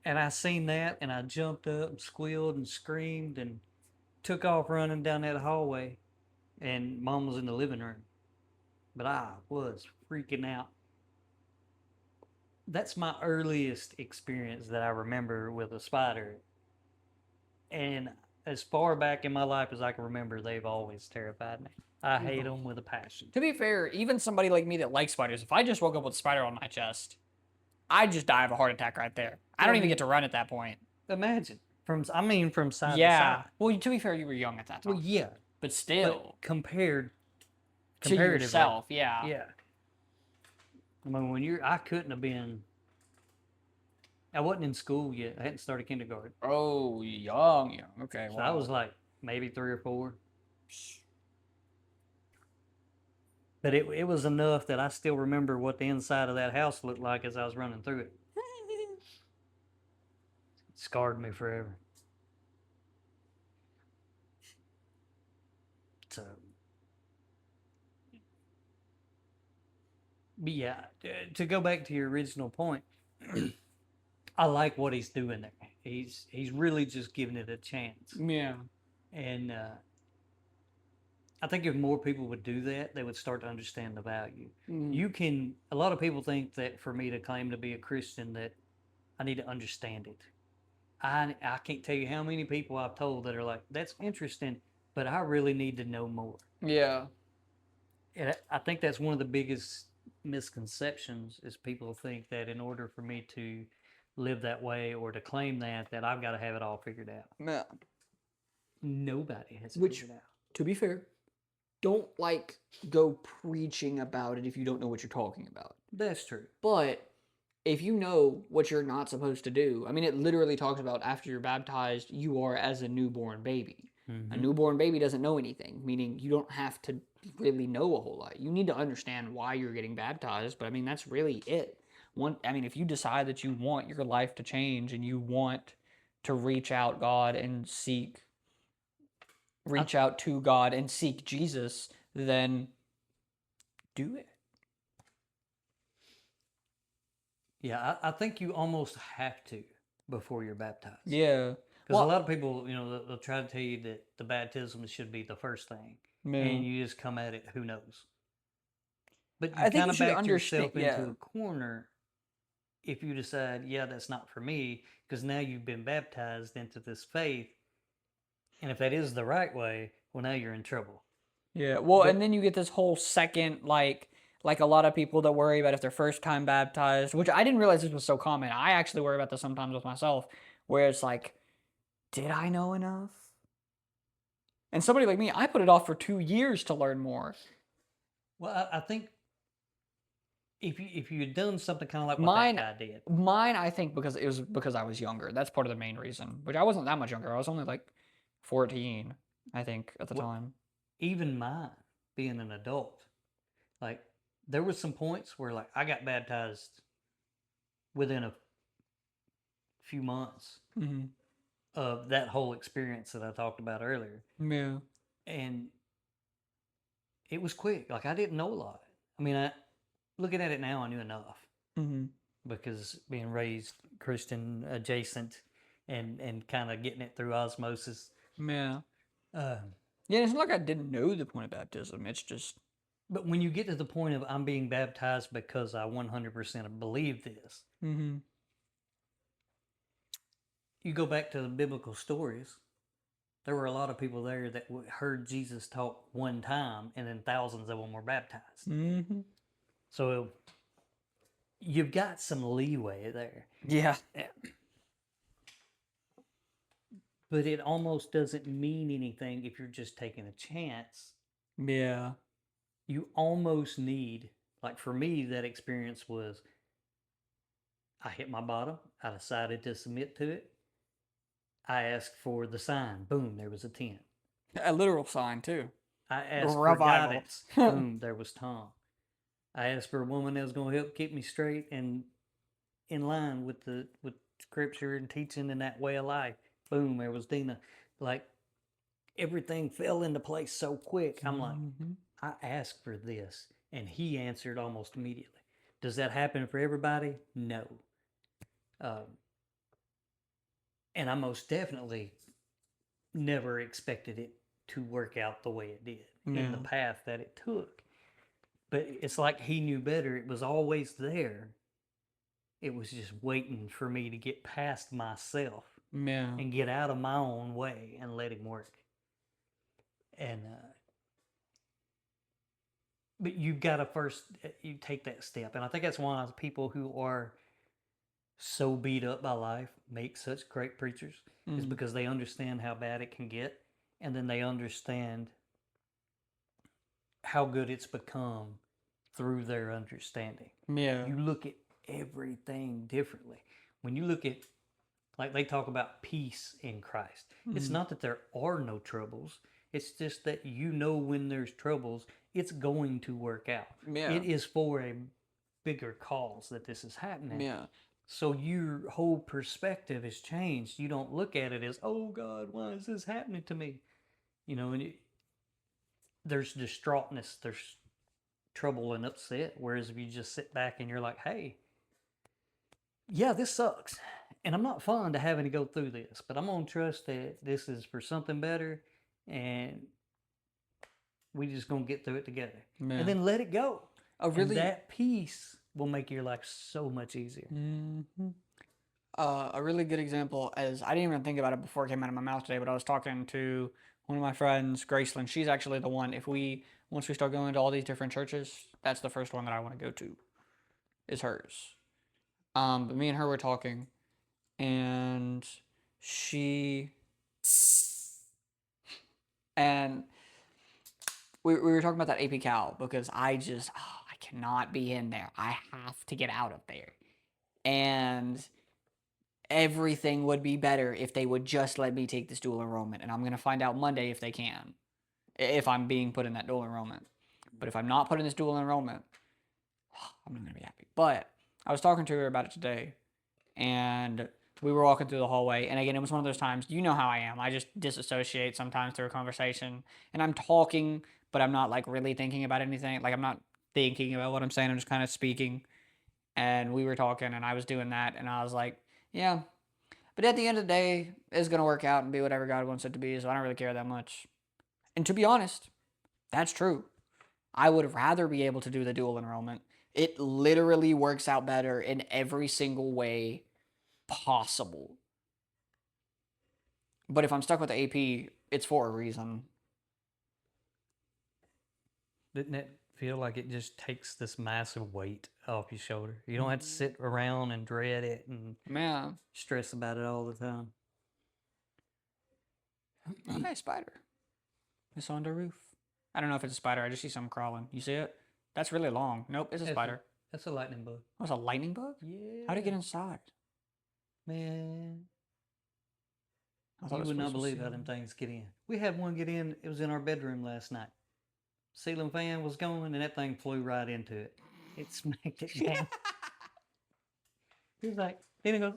And I seen that, and I jumped up and squealed and screamed and took off running down that hallway. And Mom was in the living room. But I was freaking out. That's my earliest experience that I remember with a spider. And as far back in my life as I can remember, they've always terrified me. I hate them with a passion. To be fair, even somebody like me that likes spiders, if I just woke up with a spider on my chest, I'd just die of a heart attack right there. I don't even get to run at that point. Imagine. From side to Yeah. side. Well, to be fair, you were young at that time. Well, yeah. But still. But comparatively. To yourself, yeah. Yeah. I mean, I couldn't have been. I wasn't in school yet. I hadn't started kindergarten. Oh, young. Okay, So I was like maybe 3 or 4. But it was enough that I still remember what the inside of that house looked like as I was running through it. It scarred me forever. So, but yeah, to go back to your original point, I like what he's doing there. He's really just giving it a chance. Yeah. And I think if more people would do that, they would start to understand the value. A lot of people think that for me to claim to be a Christian that I need to understand it. I can't tell you how many people I've told that are like, that's interesting, but I really need to know more. Yeah. And I think that's one of the biggest misconceptions is people think that in order for me to live that way or to claim that I've got to have it all figured out. Yeah. Nobody has it figured out. To be fair, don't go preaching about it if you don't know what you're talking about. That's true. But if you know what you're not supposed to do, I mean, it literally talks about after you're baptized, you are as a newborn baby. A newborn baby doesn't know anything, meaning you don't have to really know a whole lot. You need to understand why you're getting baptized, but I mean, that's really it. If you decide that you want your life to change and you want to reach out to God and seek Jesus, then do it. Yeah, I think you almost have to before you're baptized. Yeah. Because a lot of people, they'll try to tell you that the baptism should be the first thing. Yeah. And you just come at it, who knows? But you I think kind you of should back yourself understand- into a corner if you decide, yeah, that's not for me, because now you've been baptized into this faith. And if that is the right way, well, now you're in trouble. Yeah, well, and then you get this whole second, like a lot of people that worry about if they're first time baptized, which I didn't realize this was so common. I actually worry about this sometimes with myself, where it's like, did I know enough? And somebody like me, I put it off for 2 years to learn more. Well, I think if you had done something kind of like what that guy did. Mine, I think because I was younger. That's part of the main reason. Which I wasn't that much younger. I was only like 14, I think, at the time. Even mine, being an adult, like there were some points where like I got baptized within a few months of that whole experience that I talked about earlier. Yeah. And it was quick. Like I didn't know a lot. I mean, looking at it now, I knew enough because being raised Christian adjacent and kind of getting it through osmosis. Yeah. Yeah, it's not like I didn't know the point of baptism. It's just. But when you get to the point of I'm being baptized because I 100% believe this, you go back to the biblical stories, there were a lot of people there that heard Jesus talk one time, and then thousands of them were baptized. Mm-hmm. So you've got some leeway there. Yeah. But it almost doesn't mean anything if you're just taking a chance. Yeah. You almost need, like for me, that experience was I hit my bottom. I decided to submit to it. I asked for the sign. Boom, there was a 10. A literal sign, too. I asked for Revival. guidance. Boom, there was Tom. I asked for a woman that was going to help keep me straight and in line with scripture and teaching in that way of life. Boom, there was Dina. Like everything fell into place so quick. I'm like, I asked for this, and he answered almost immediately. Does that happen for everybody? No. And I most definitely never expected it to work out the way it did in the path that it took. But it's like he knew better. It was always there. It was just waiting for me to get past myself and get out of my own way and let him work. And but you've got to first you take that step, and I think that's why people who are so beat up by life make such great preachers is because they understand how bad it can get, and then they understand how good it's become through their understanding. Yeah. You look at everything differently. When you look at, like they talk about peace in Christ, it's not that there are no troubles. It's just that you know when there's troubles, it's going to work out. Yeah. It is for a bigger cause that this is happening. Yeah. So your whole perspective has changed. You don't look at it as, oh God, why is this happening to me? You know, and there's distraughtness, there's trouble and upset. Whereas if you just sit back and you're like, hey, yeah, this sucks. And I'm not fun to having to go through this, but I'm going to trust that this is for something better and we just going to get through it together. And then let it go. And that peace will make your life so much easier. A really good example is, I didn't even think about it before it came out of my mouth today, but I was talking to one of my friends, Graceland. She's actually the one, once we start going to all these different churches, that's the first one that I want to go to, is hers. But me and her were talking, and we were talking about that AP Cal, because I cannot be in there. I have to get out of there. And everything would be better if they would just let me take this dual enrollment. And I'm going to find out Monday if they can, if I'm being put in that dual enrollment. But if I'm not put in this dual enrollment, I'm not going to be happy. But I was talking to her about it today, and we were walking through the hallway. And again, it was one of those times, you know how I am. I just disassociate sometimes through a conversation. And I'm talking, but I'm not like really thinking about anything. Like I'm not thinking about what I'm saying. I'm just kind of speaking. And we were talking, and I was doing that. And I was like, yeah. But at the end of the day, it's going to work out and be whatever God wants it to be. So I don't really care that much. And to be honest, that's true. I would rather be able to do the dual enrollment. It literally works out better in every single way possible. But if I'm stuck with the AP, it's for a reason. Didn't it feel like it just takes this massive weight off your shoulder? You don't have to sit around and dread it and stress about it all the time. Hey, spider. It's on the roof. I don't know if it's a spider. I just see something crawling. You see it? That's really long. Nope, it's a spider. That's a lightning bug. Oh, it's a lightning bug? Yeah. How'd it get inside? Man. You would not believe how them things get in. We had one get in. It was in our bedroom last night. Ceiling fan was going, and that thing flew right into it. It smacked it down. He was like, then it goes,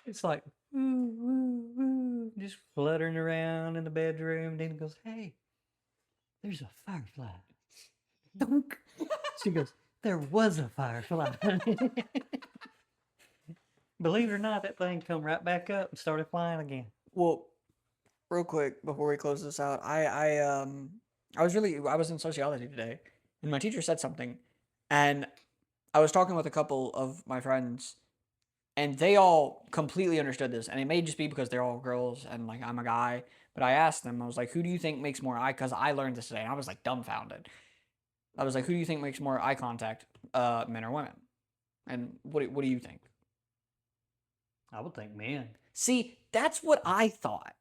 it's like, woo, woo, woo, just fluttering around in the bedroom. Then it goes, hey, there's a firefly. Dunk. She goes, there was a firefly. Believe it or not, that thing come right back up and started flying again. Well, real quick before we close this out, I was in sociology today, and my teacher said something, and I was talking with a couple of my friends, And they all completely understood this, and it may just be because they're all girls and like I'm a guy. But I asked them, I was like, "Who do you think makes more eye?" Because I learned this today, and I was like dumbfounded. I was like, "Who do you think makes more eye contact, men or women?" And what do you think? I would think men. See, that's what I thought.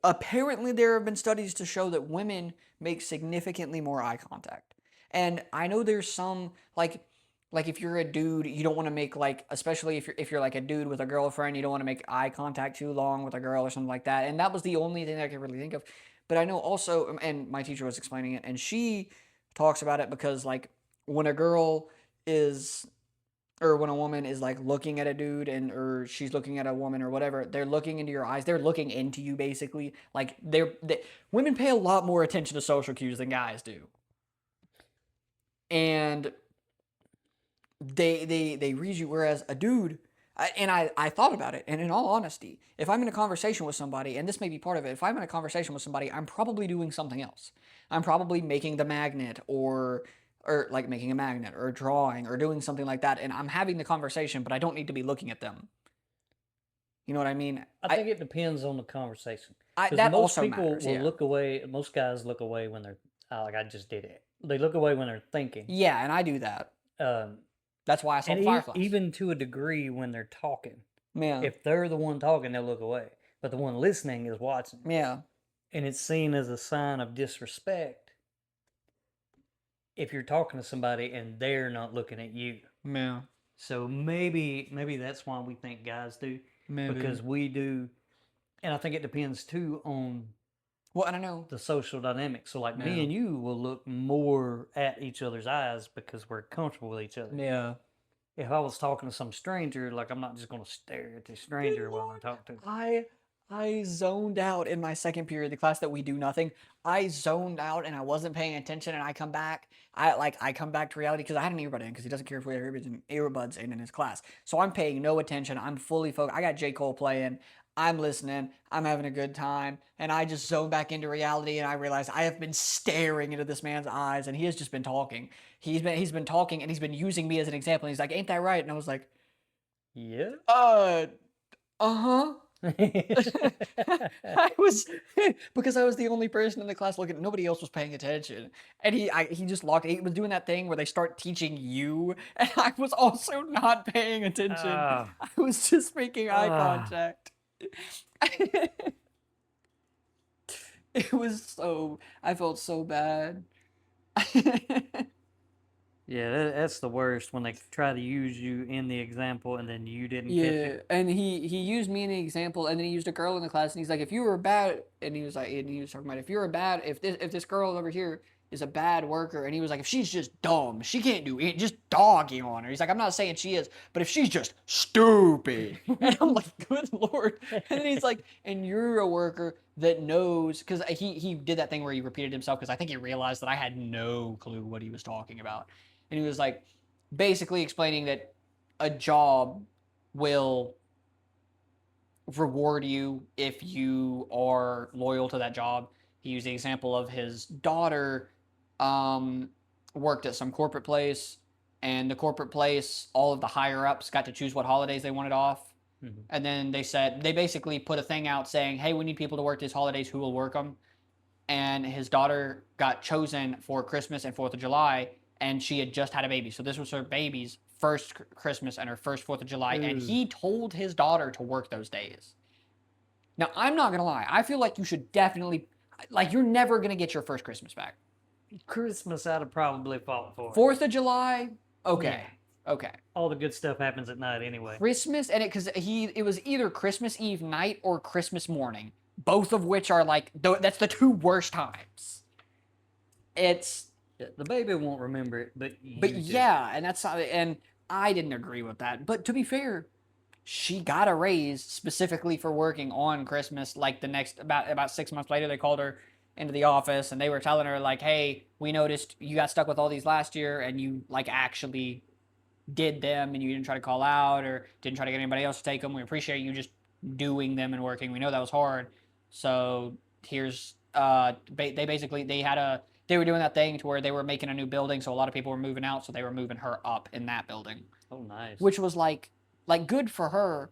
Apparently, there have been studies to show that women make significantly more eye contact. And I know there's some like if you're a dude, you don't want to make like, especially if you're like a dude with a girlfriend, you don't want to make eye contact too long with a girl or something like that. And that was the only thing I could really think of. But I know also, and my teacher was explaining it, and she talks about it because like when a girl is or when a woman is like looking at a dude and or she's looking at a woman or whatever, they're looking into your eyes, they're looking into you basically. Like women pay a lot more attention to social cues than guys do, and they read you, whereas a dude, I thought about it, and in all honesty, if I'm in a conversation with somebody, and this may be part of it, if I'm in a conversation with somebody, I'm probably doing something else. I'm probably making the magnet or like making a magnet or drawing or doing something like that, and I'm having the conversation, but I don't need to be looking at them. You know what I mean? I think it depends on the conversation. Because That most also people matters. will Yeah. look away. Most guys look away when they're like I just did it. They look away when they're thinking. Yeah, and I do that. Um, That's why I saw and the fireflies. even to a degree when they're talking. Yeah. If they're the one talking, they'll look away. But the one listening is watching. Yeah. And it's seen as a sign of disrespect if you're talking to somebody and they're not looking at you. Yeah. So maybe that's why we think guys do. Maybe. Because we do, and I think it depends too on Well, I don't know. the social dynamics. So like me Yeah. and you will look more at each other's eyes because we're comfortable with each other. Yeah. If I was talking to some stranger, like I'm not just gonna stare at the stranger while I talk to them. I zoned out in my second period, the class that we do nothing. I zoned out and I wasn't paying attention, and I come back. I come back to reality because I had an earbud in because he doesn't care if we have earbuds in his class. So I'm paying no attention. I'm fully focused. I got J. Cole playing. I'm listening. I'm having a good time, and I just zone back into reality, and I realize I have been staring into this man's eyes, and he has just been talking. He's been talking, and he's been using me as an example. And he's like, "Ain't that right?" And I was like, Yeah. Uh-huh. I was because I was the only person in the class looking. Nobody else was paying attention, and he just locked. He was doing that thing where they start teaching you, and I was also not paying attention. I was just making eye contact. It was so. I felt so bad. Yeah, that's the worst when they try to use you in the example and then you didn't catch Yeah, it. and he used me in an example, and then he used a girl in the class, and he's like, if you were bad, and he was like, and he was talking about if you're a bad, if this girl over here is a bad worker, and he was like, if she's just dumb, she can't do it, just dogging on her. He's like, I'm not saying she is, but if she's just stupid, and I'm like, good lord. And then he's like, and you're a worker that knows, because he did that thing where he repeated himself because I think he realized that I had no clue what he was talking about, and he was like, basically explaining that a job will reward you if you are loyal to that job. He used the example of his daughter worked at some corporate place, and the corporate place, all of the higher ups got to choose what holidays they wanted off. Mm-hmm. And then they basically put a thing out saying, hey, we need people to work these holidays, who will work them? And his daughter got chosen for Christmas and 4th of July, and she had just had a baby. So this was her baby's first Christmas and her first 4th of July, and he told his daughter to work those days. Now, I'm not going to lie. I feel like you should definitely, like, you're never going to get your first Christmas back. Christmas I'd have probably fought for. 4th of July, okay. Yeah. Okay. All the good stuff happens at night anyway. Christmas, and it was either Christmas Eve night or Christmas morning, both of which are like, that's the two worst times. It's... The baby won't remember it, but yeah, and that's not, and I didn't agree with that. But to be fair, she got a raise specifically for working on Christmas. Like the next about 6 months later, they called her into the office and they were telling her like, "Hey, we noticed you got stuck with all these last year, and you like actually did them, and you didn't try to call out or didn't try to get anybody else to take them. We appreciate you just doing them and working. We know that was hard. So here's they were doing that thing to where they were making a new building, so a lot of people were moving out, so they were moving her up in that building. Oh, nice. Which was like like, good for her.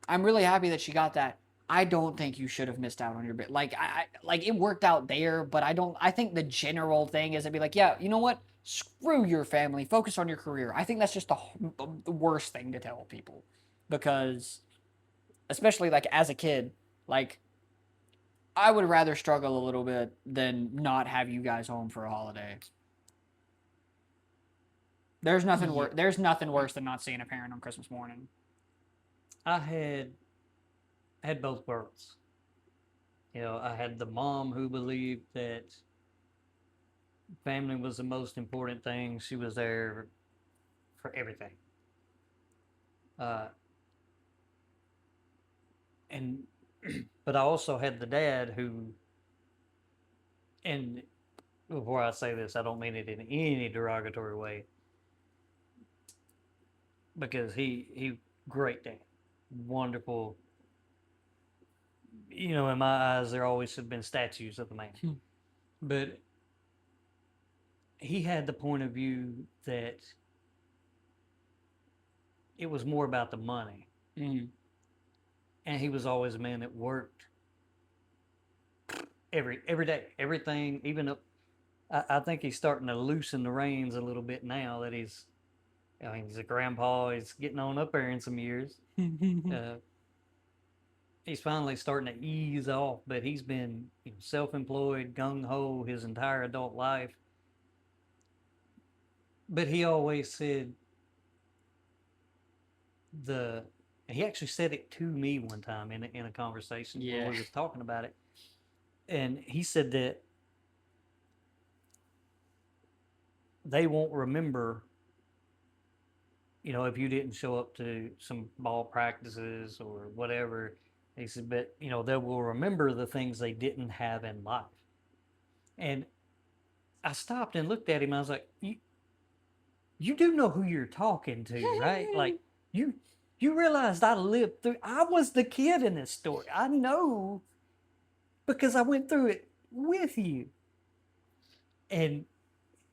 I'm really happy that she got that. I don't think you should have missed out on your bit. Like, like it worked out there, but I think the general thing is to be like, yeah, you know what? Screw your family. Focus on your career. I think that's just the worst thing to tell people, because, especially like as a kid, like, I would rather struggle a little bit than not have you guys home for a holiday. There's nothing Yeah. There's nothing worse than not seeing a parent on Christmas morning. I had both worlds. You know, I had the mom who believed that family was the most important thing. She was there for everything. Uh, and but I also had the dad who, and before I say this, I don't mean it in any derogatory way, because he great dad, wonderful. You know, in my eyes, there always have been statues of the man, but he had the point of view that it was more about the money. Mm. And he was always a man that worked every day, everything. Even up, I think he's starting to loosen the reins a little bit now that he's. I mean, he's a grandpa. He's getting on up there in some years. He's finally starting to ease off, but he's been self-employed, gung ho his entire adult life. But he always said he actually said it to me one time in a conversation when we was talking about it, and he said that they won't remember, if you didn't show up to some ball practices or whatever. He said, but they will remember the things they didn't have in life. And I stopped and looked at him. I was like, you do know who you're talking to, right? Like, you realized I was the kid in this story. I know, because I went through it with you. And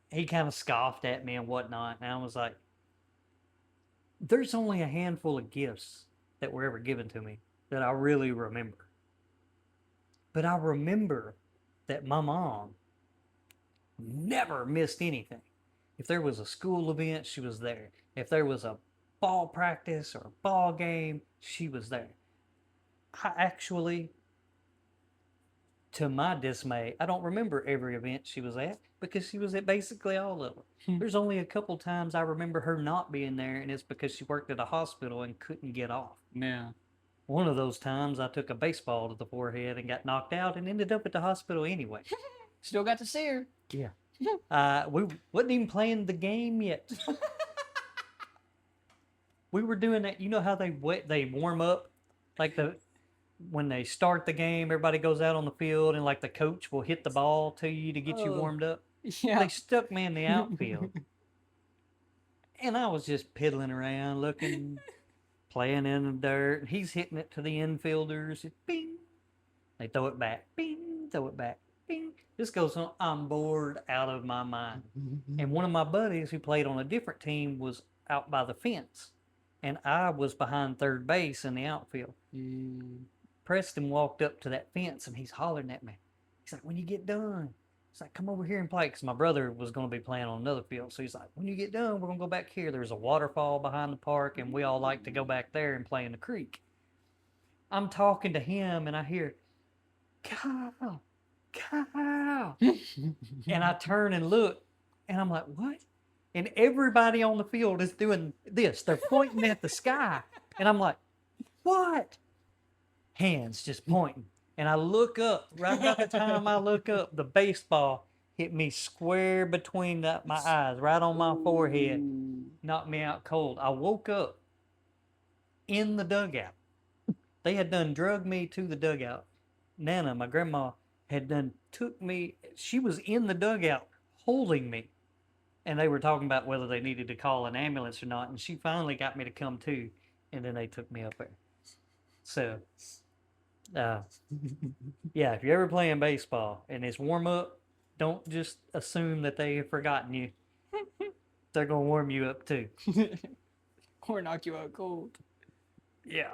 he kind of scoffed at me and whatnot. And I was like, there's only a handful of gifts that were ever given to me that I really remember. But I remember that my mom never missed anything. If there was a school event, she was there. If there was a ball practice or a ball game, she was there. I actually, to my dismay, I don't remember every event she was at, because she was at basically all of them. There's only a couple times I remember her not being there, and it's because she worked at a hospital and couldn't get off. Yeah. One of those times I took a baseball to the forehead and got knocked out and ended up at the hospital anyway. Still got to see her. Yeah. We wasn't even playing the game yet. We were doing that. You know how they warm up, like when they start the game, everybody goes out on the field, and like the coach will hit the ball to you to get you warmed up. Yeah. They stuck me in the outfield, and I was just piddling around, looking, playing in the dirt. And he's hitting it to the infielders. Bing. They throw it back. Bing. Throw it back. Bing. This goes on. I'm bored out of my mind. And one of my buddies who played on a different team was out by the fence, and I was behind third base in the outfield. Preston walked up to that fence, and he's hollering at me. He's like, when you get done, he's like, come over here and play. Because my brother was going to be playing on another field. So he's like, when you get done, we're going to go back here. There's a waterfall behind the park, and we all like to go back there and play in the creek. I'm talking to him, and I hear, Kyle. And I turn and look, and I'm like, what? And everybody on the field is doing this. They're pointing at the sky. And I'm like, what? Hands just pointing. And I look up. Right about the time I look up, the baseball hit me square between my eyes, right on my forehead. Knocked me out cold. I woke up in the dugout. They had done drug me to the dugout. Nana, my grandma, took me. She was in the dugout holding me. And they were talking about whether they needed to call an ambulance or not. And she finally got me to come to. And then they took me up there. So, yeah, if you're ever playing baseball and it's warm up, don't just assume that they have forgotten you. They're going to warm you up too. or knock you out cold. Yeah.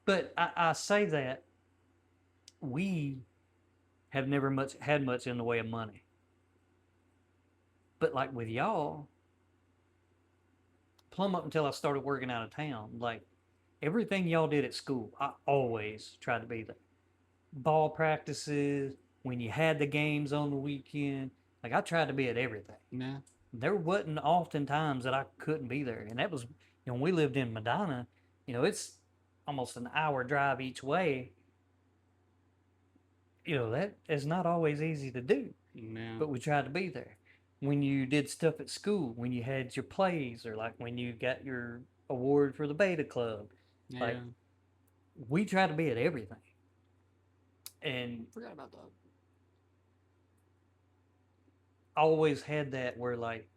But I say that we have never had much in the way of money. But like with y'all, plumb up until I started working out of town, like everything y'all did at school, I always tried to be there. Ball practices, when you had the games on the weekend, like I tried to be at everything. Yeah. There wasn't often times that I couldn't be there. And that was, when we lived in Medina, it's almost an hour drive each way. That is not always easy to do, Yeah. but we tried to be there. When you did stuff at school, when you had your plays, or like when you got your award for the beta club, Yeah. like we tried to be at everything. And Forgot about that. I always had that where like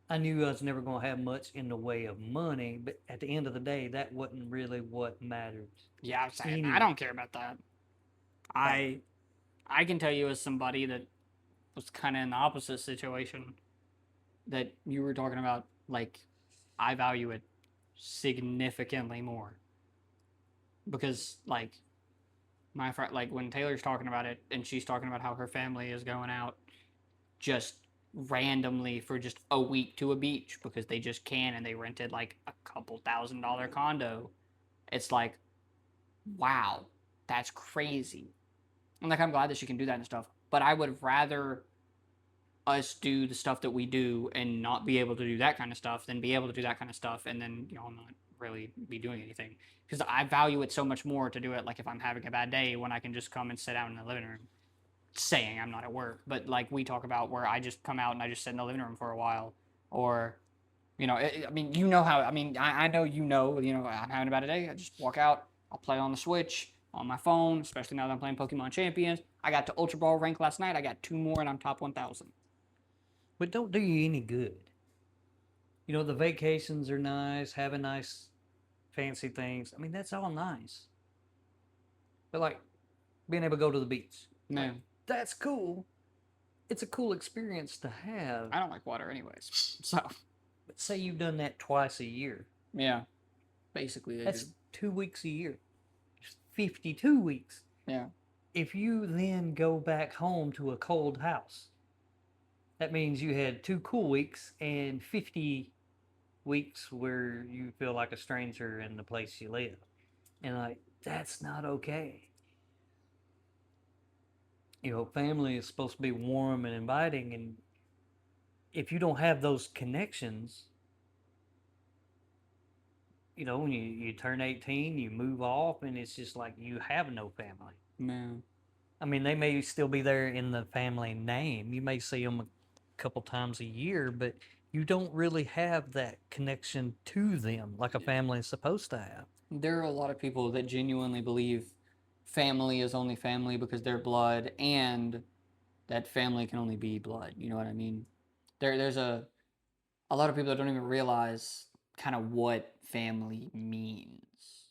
I knew I was never going to have much in the way of money, but at the end of the day, that wasn't really what mattered. Yeah, I'm saying I Anyway, don't care about that. I can tell you as somebody that was kind of in the opposite situation that you were talking about, like I value it significantly more because like my friend, like when Taylor's talking about it and she's talking about how her family is going out just randomly for just a week to a beach because they just can and they rented like a couple $1,000 condo. It's like, wow, that's crazy. I'm like, I'm glad that she can do that and stuff, but I would rather us do the stuff that we do and not be able to do that kind of stuff than be able to do that kind of stuff and then not really be doing anything, because I value it so much more to do it like if I'm having a bad day when I can just come and sit out in the living room saying I'm not at work, but like we talk about where I just come out and I just sit in the living room for a while, or I mean, how, I mean, I know, I'm having a bad day. I just walk out. I'll play on the Switch, on my phone, especially now that I'm playing Pokemon Champions. I got to Ultra Ball rank last night. I got 2 more and I'm top 1,000. but don't do you any good. The vacations are nice, having nice, fancy things. I mean, that's all nice. But like being able to go to the beach, No, like that's cool. It's a cool experience to have. I don't like water anyways. So, But say you've done that twice a year. yeah, basically I That's do. 2 weeks a year. 52 weeks. Yeah. If you then go back home to a cold house, that means you had 2 cool weeks and 50 weeks where you feel like a stranger in the place you live. And like, that's not okay. Family is supposed to be warm and inviting. And if you don't have those connections, when you turn 18, you move off, and it's just like you have no family. No. I mean, they may still be there in the family name. You may see them a couple times a year, but you don't really have that connection to them like a family is supposed to have. There are a lot of people that genuinely believe family is only family because they're blood, and that family can only be blood. You know what I mean? There's a lot of people that don't even realize kind of what family means,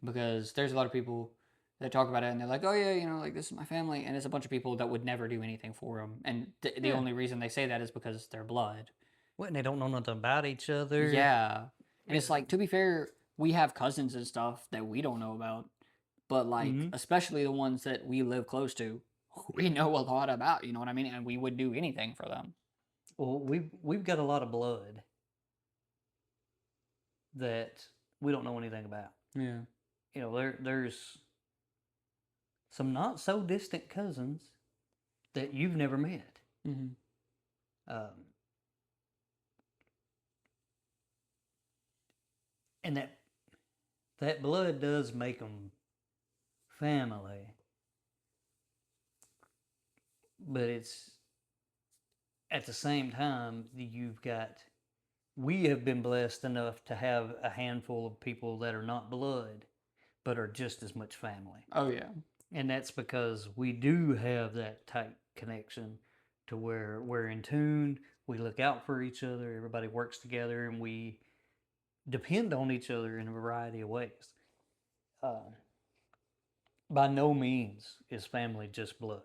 because there's a lot of people that talk about it and they're like, oh yeah, like this is my family, and it's a bunch of people that would never do anything for them, and the Yeah. only reason they say that is because they're blood. What, and they don't know nothing about each other. Yeah, and it's like, to be fair, we have cousins and stuff that we don't know about, but like especially the ones that we live close to, we know a lot about. You know what I mean? And we would do anything for them. Well, we've got a lot of blood that we don't know anything about. Yeah. There's some not so distant cousins that you've never met. Mm-hmm. And that blood does make them family, but it's at the same time we have been blessed enough to have a handful of people that are not blood but are just as much family. Oh yeah. And that's because we do have that tight connection to where we're in tune, we look out for each other, everybody works together, and we depend on each other in a variety of ways. By no means is family just blood.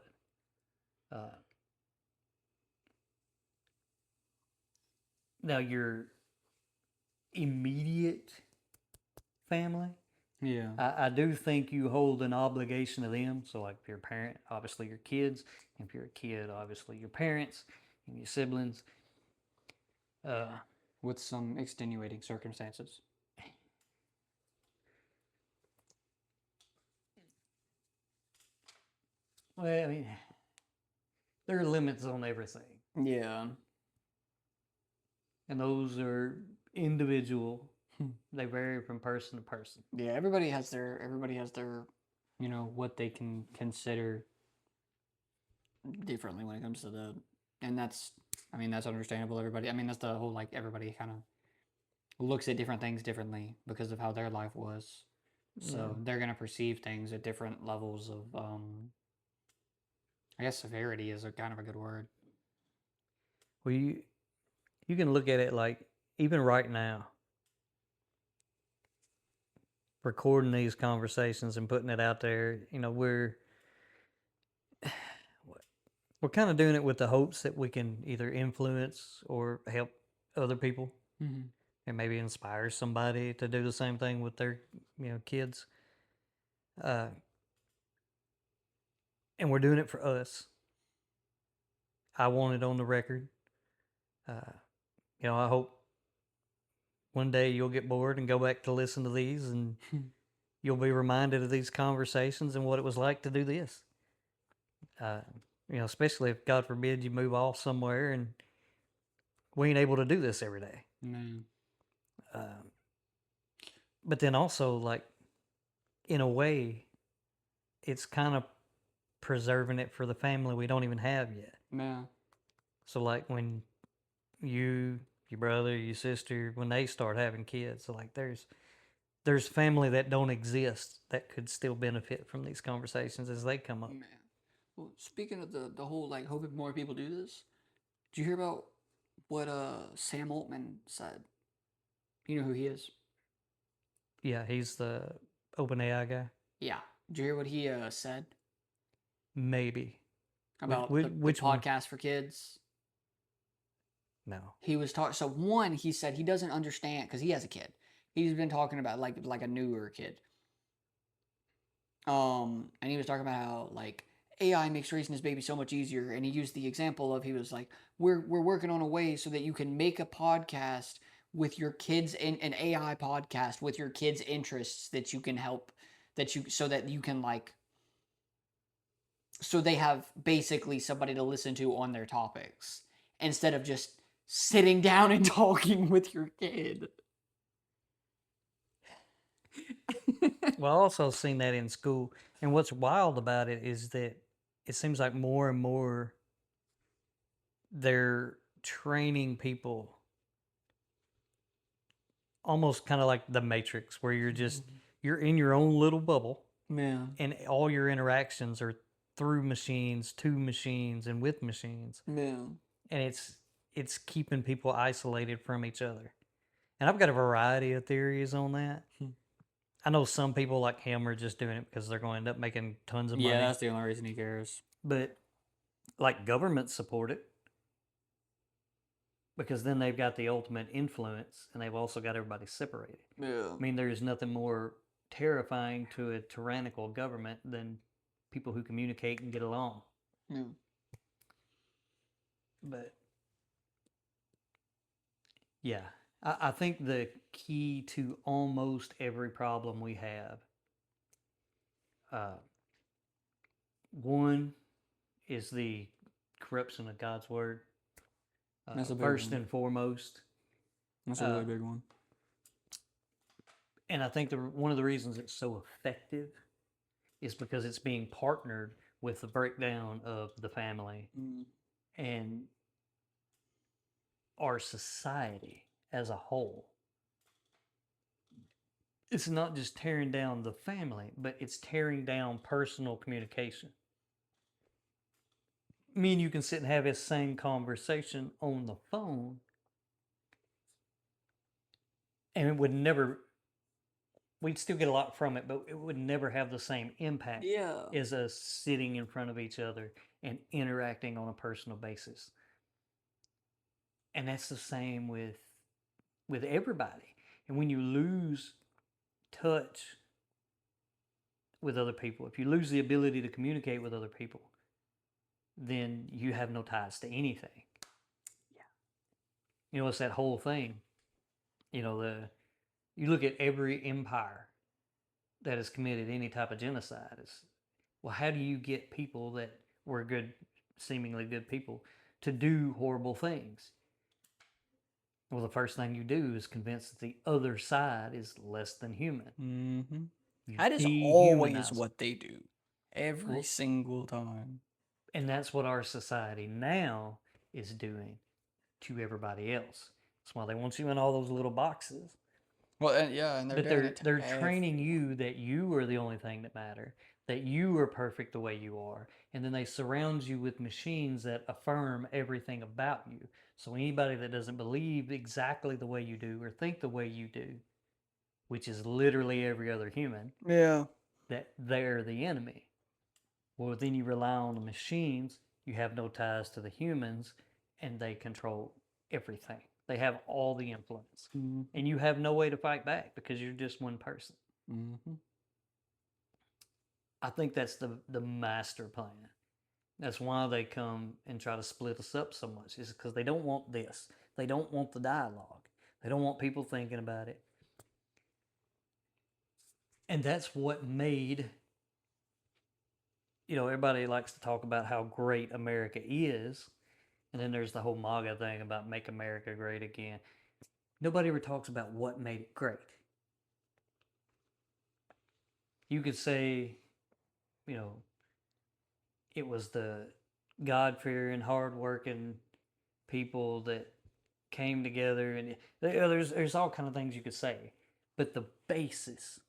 Now, immediate family, Yeah. I do think you hold an obligation to them. So, like, if you're a parent, obviously your kids. If you're a kid, obviously your parents and your siblings. With some extenuating circumstances. Well, I mean, there are limits on everything, Yeah. and those are individual. They vary from person to person. Yeah, everybody has their what they can consider differently when it comes to that. And that's understandable. That's the whole, like, everybody kind of looks at different things differently because of how their life was. So they're going to perceive things at different levels of I guess severity is a kind of a good word. Well, you can look at it like, even right now, recording these conversations and putting it out there. We're kind of doing it with the hopes that we can either influence or help other people, and maybe inspire somebody to do the same thing with their kids. And we're doing it for us. I want it on the record. I hope one day you'll get bored and go back to listen to these, and you'll be reminded of these conversations and what it was like to do this. Especially if, God forbid, you move off somewhere and we ain't able to do this every day. But then also, like, in a way, it's kind of preserving it for the family we don't even have yet. Yeah. So, like, when you, your brother, your sister, when they start having kids, so, like, there's family that don't exist that could still benefit from these conversations as they come up. Man. Well, speaking of the whole, like, hoping more people do this, did you hear about what Sam Altman said? You know who he is? Yeah, he's the OpenAI guy. Yeah. Did you hear what he said Maybe. about which the podcast for kids? No. He was talking. So one, he said he doesn't understand because he has a kid. He's been talking about like a newer kid. And he was talking about how, like, AI makes raising his baby so much easier, and he used the example of, he was like, we're working on a way so that you can make a podcast with your kids, in an AI podcast with your kids' interests, that you can help, so that you can, like, so they have basically somebody to listen to on their topics instead of just sitting down and talking with your kid. Well, I also seen that in school, and what's wild about it is that it seems like more and more they're training people almost kind of like the Matrix, where you're in your own little bubble, Yeah. and all your interactions are through machines, to machines, and with machines. Yeah. And it's keeping people isolated from each other. And I've got a variety of theories on that. I know some people like him are just doing it because they're going to end up making tons of money. Yeah, that's the only reason he cares. But, like, governments support it because then they've got the ultimate influence, and they've also got everybody separated. Yeah. I mean, there's nothing more terrifying to a tyrannical government than people who communicate and get along. Yeah. But yeah, I think the key to almost every problem we have, one is the corruption of God's word. That's a big first one. and foremost. That's a really big one. And I think one of the reasons it's so effective is because it's being partnered with the breakdown of the family and our society as a whole. It's not just tearing down the family, but it's tearing down personal communication. Me and you can sit and have this same conversation on the phone, and it would never, we'd still get a lot from it, but it would never have the same impact as us sitting in front of each other and interacting on a personal basis. And that's the same with everybody. And when you lose touch with other people, if you lose the ability to communicate with other people, then you have no ties to anything. Yeah. It's that whole thing. You look at every empire that has committed any type of genocide. Well, how do you get people that were good, seemingly good people, to do horrible things? Well, the first thing you do is convince that the other side is less than human. Mm-hmm. You That is always dehumanize. what they do. Every Well, single time. and that's what our society now is doing to everybody else. That's why they want you in all those little boxes. Well, and they're That doing it to they're training everyone. you that you are the only thing that matter, that you are perfect the way you are, and then they surround you with machines that affirm everything about you. So anybody that doesn't believe exactly the way you do or think the way you do, which is literally every other human, Yeah. that they're the enemy. Well, then you rely on the machines, you have no ties to the humans, and they control everything. They have all the influence. Mm-hmm. And you have no way to fight back because you're just one person. Mm-hmm. I think that's the master plan. That's why they come and try to split us up so much, is because they don't want this. They don't want the dialogue. They don't want people thinking about it. And that's what made, everybody likes to talk about how great America is. And then there's the whole MAGA thing about make America great again. Nobody ever talks about what made it great. You could say, it was the God-fearing, hard-working people that came together, and there's all kind of things you could say. But the basis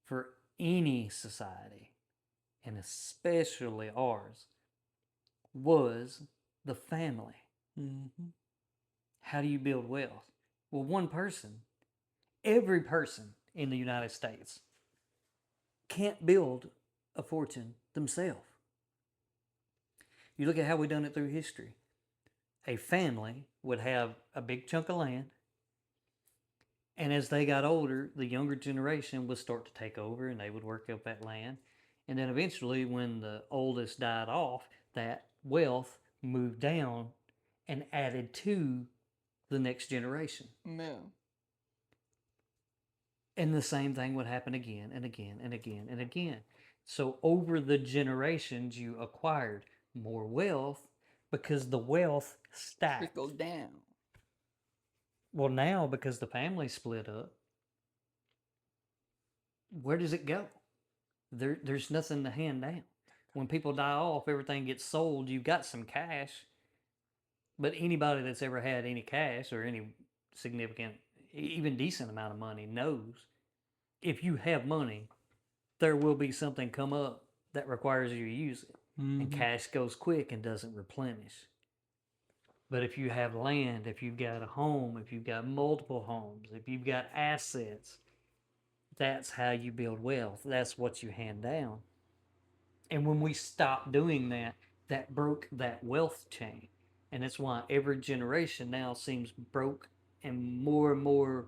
for any society, and especially ours, was the family. Mm-hmm. How do you build wealth? Well, one person, every person in the United States can't build a fortune themselves. You look at how we've done it through history. A family would have a big chunk of land, and as they got older, the younger generation would start to take over and they would work up that land. And then eventually, when the oldest died off, that wealth moved down and added to the next generation. Yeah. And the same thing would happen again and again and again and again. So over the generations, you acquired more wealth because the wealth stacked. Trickle down. Well, now because the family split up, where does it go? There's nothing to hand down. When people die off, everything gets sold. You've got some cash, but anybody that's ever had any cash or any significant, even decent amount of money knows if you have money, there will be something come up that requires you to use it. And cash goes quick and doesn't replenish. But if you have land, if you've got a home, if you've got multiple homes, if you've got assets, that's how you build wealth. That's what you hand down. And when we stopped doing that, that broke that wealth chain. And that's why every generation now seems broke and more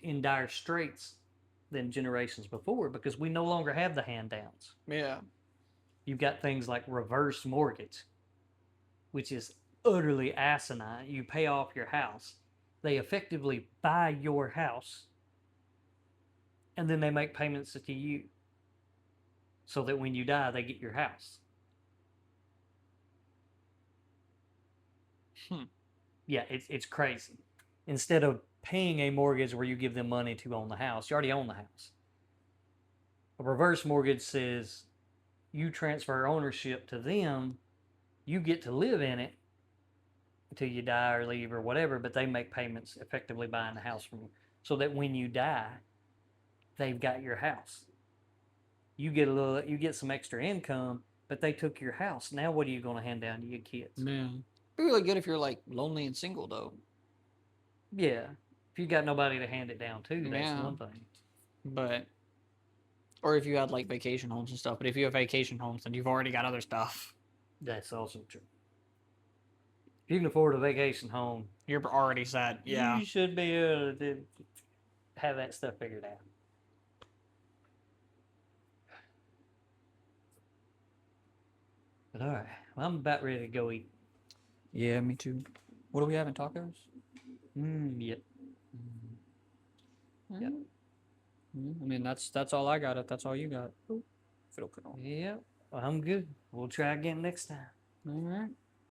in dire straits than generations before, because we no longer have the hand downs. Yeah. You've got things like reverse mortgage, which is utterly asinine. You pay off your house, they effectively buy your house, and then they make payments to you so that when you die, they get your house. Yeah, it's crazy. Instead of paying a mortgage where you give them money to own the house, you already own the house. A reverse mortgage says you transfer ownership to them, you get to live in it until you die or leave or whatever, but they make payments effectively buying the house from you, so that when you die, they've got your house. You get some extra income, but they took your house. Now what are you going to hand down to your kids? Man. Be really good if you're like lonely and single though. Yeah, if you got nobody to hand it down to, that's Yeah. one thing. But or if you had like vacation homes and stuff. But if you have vacation homes, then you've already got other stuff. That's also true. If you can afford a vacation home, You're already set. Yeah. you should be able to have that stuff figured out. But all right, well, I'm about ready to go eat. Yeah, me too. What do we have in tacos? Yep. Yep. I mean, that's all I got. If that's all you got. Yep. Well, I'm good. We'll try again next time. All right.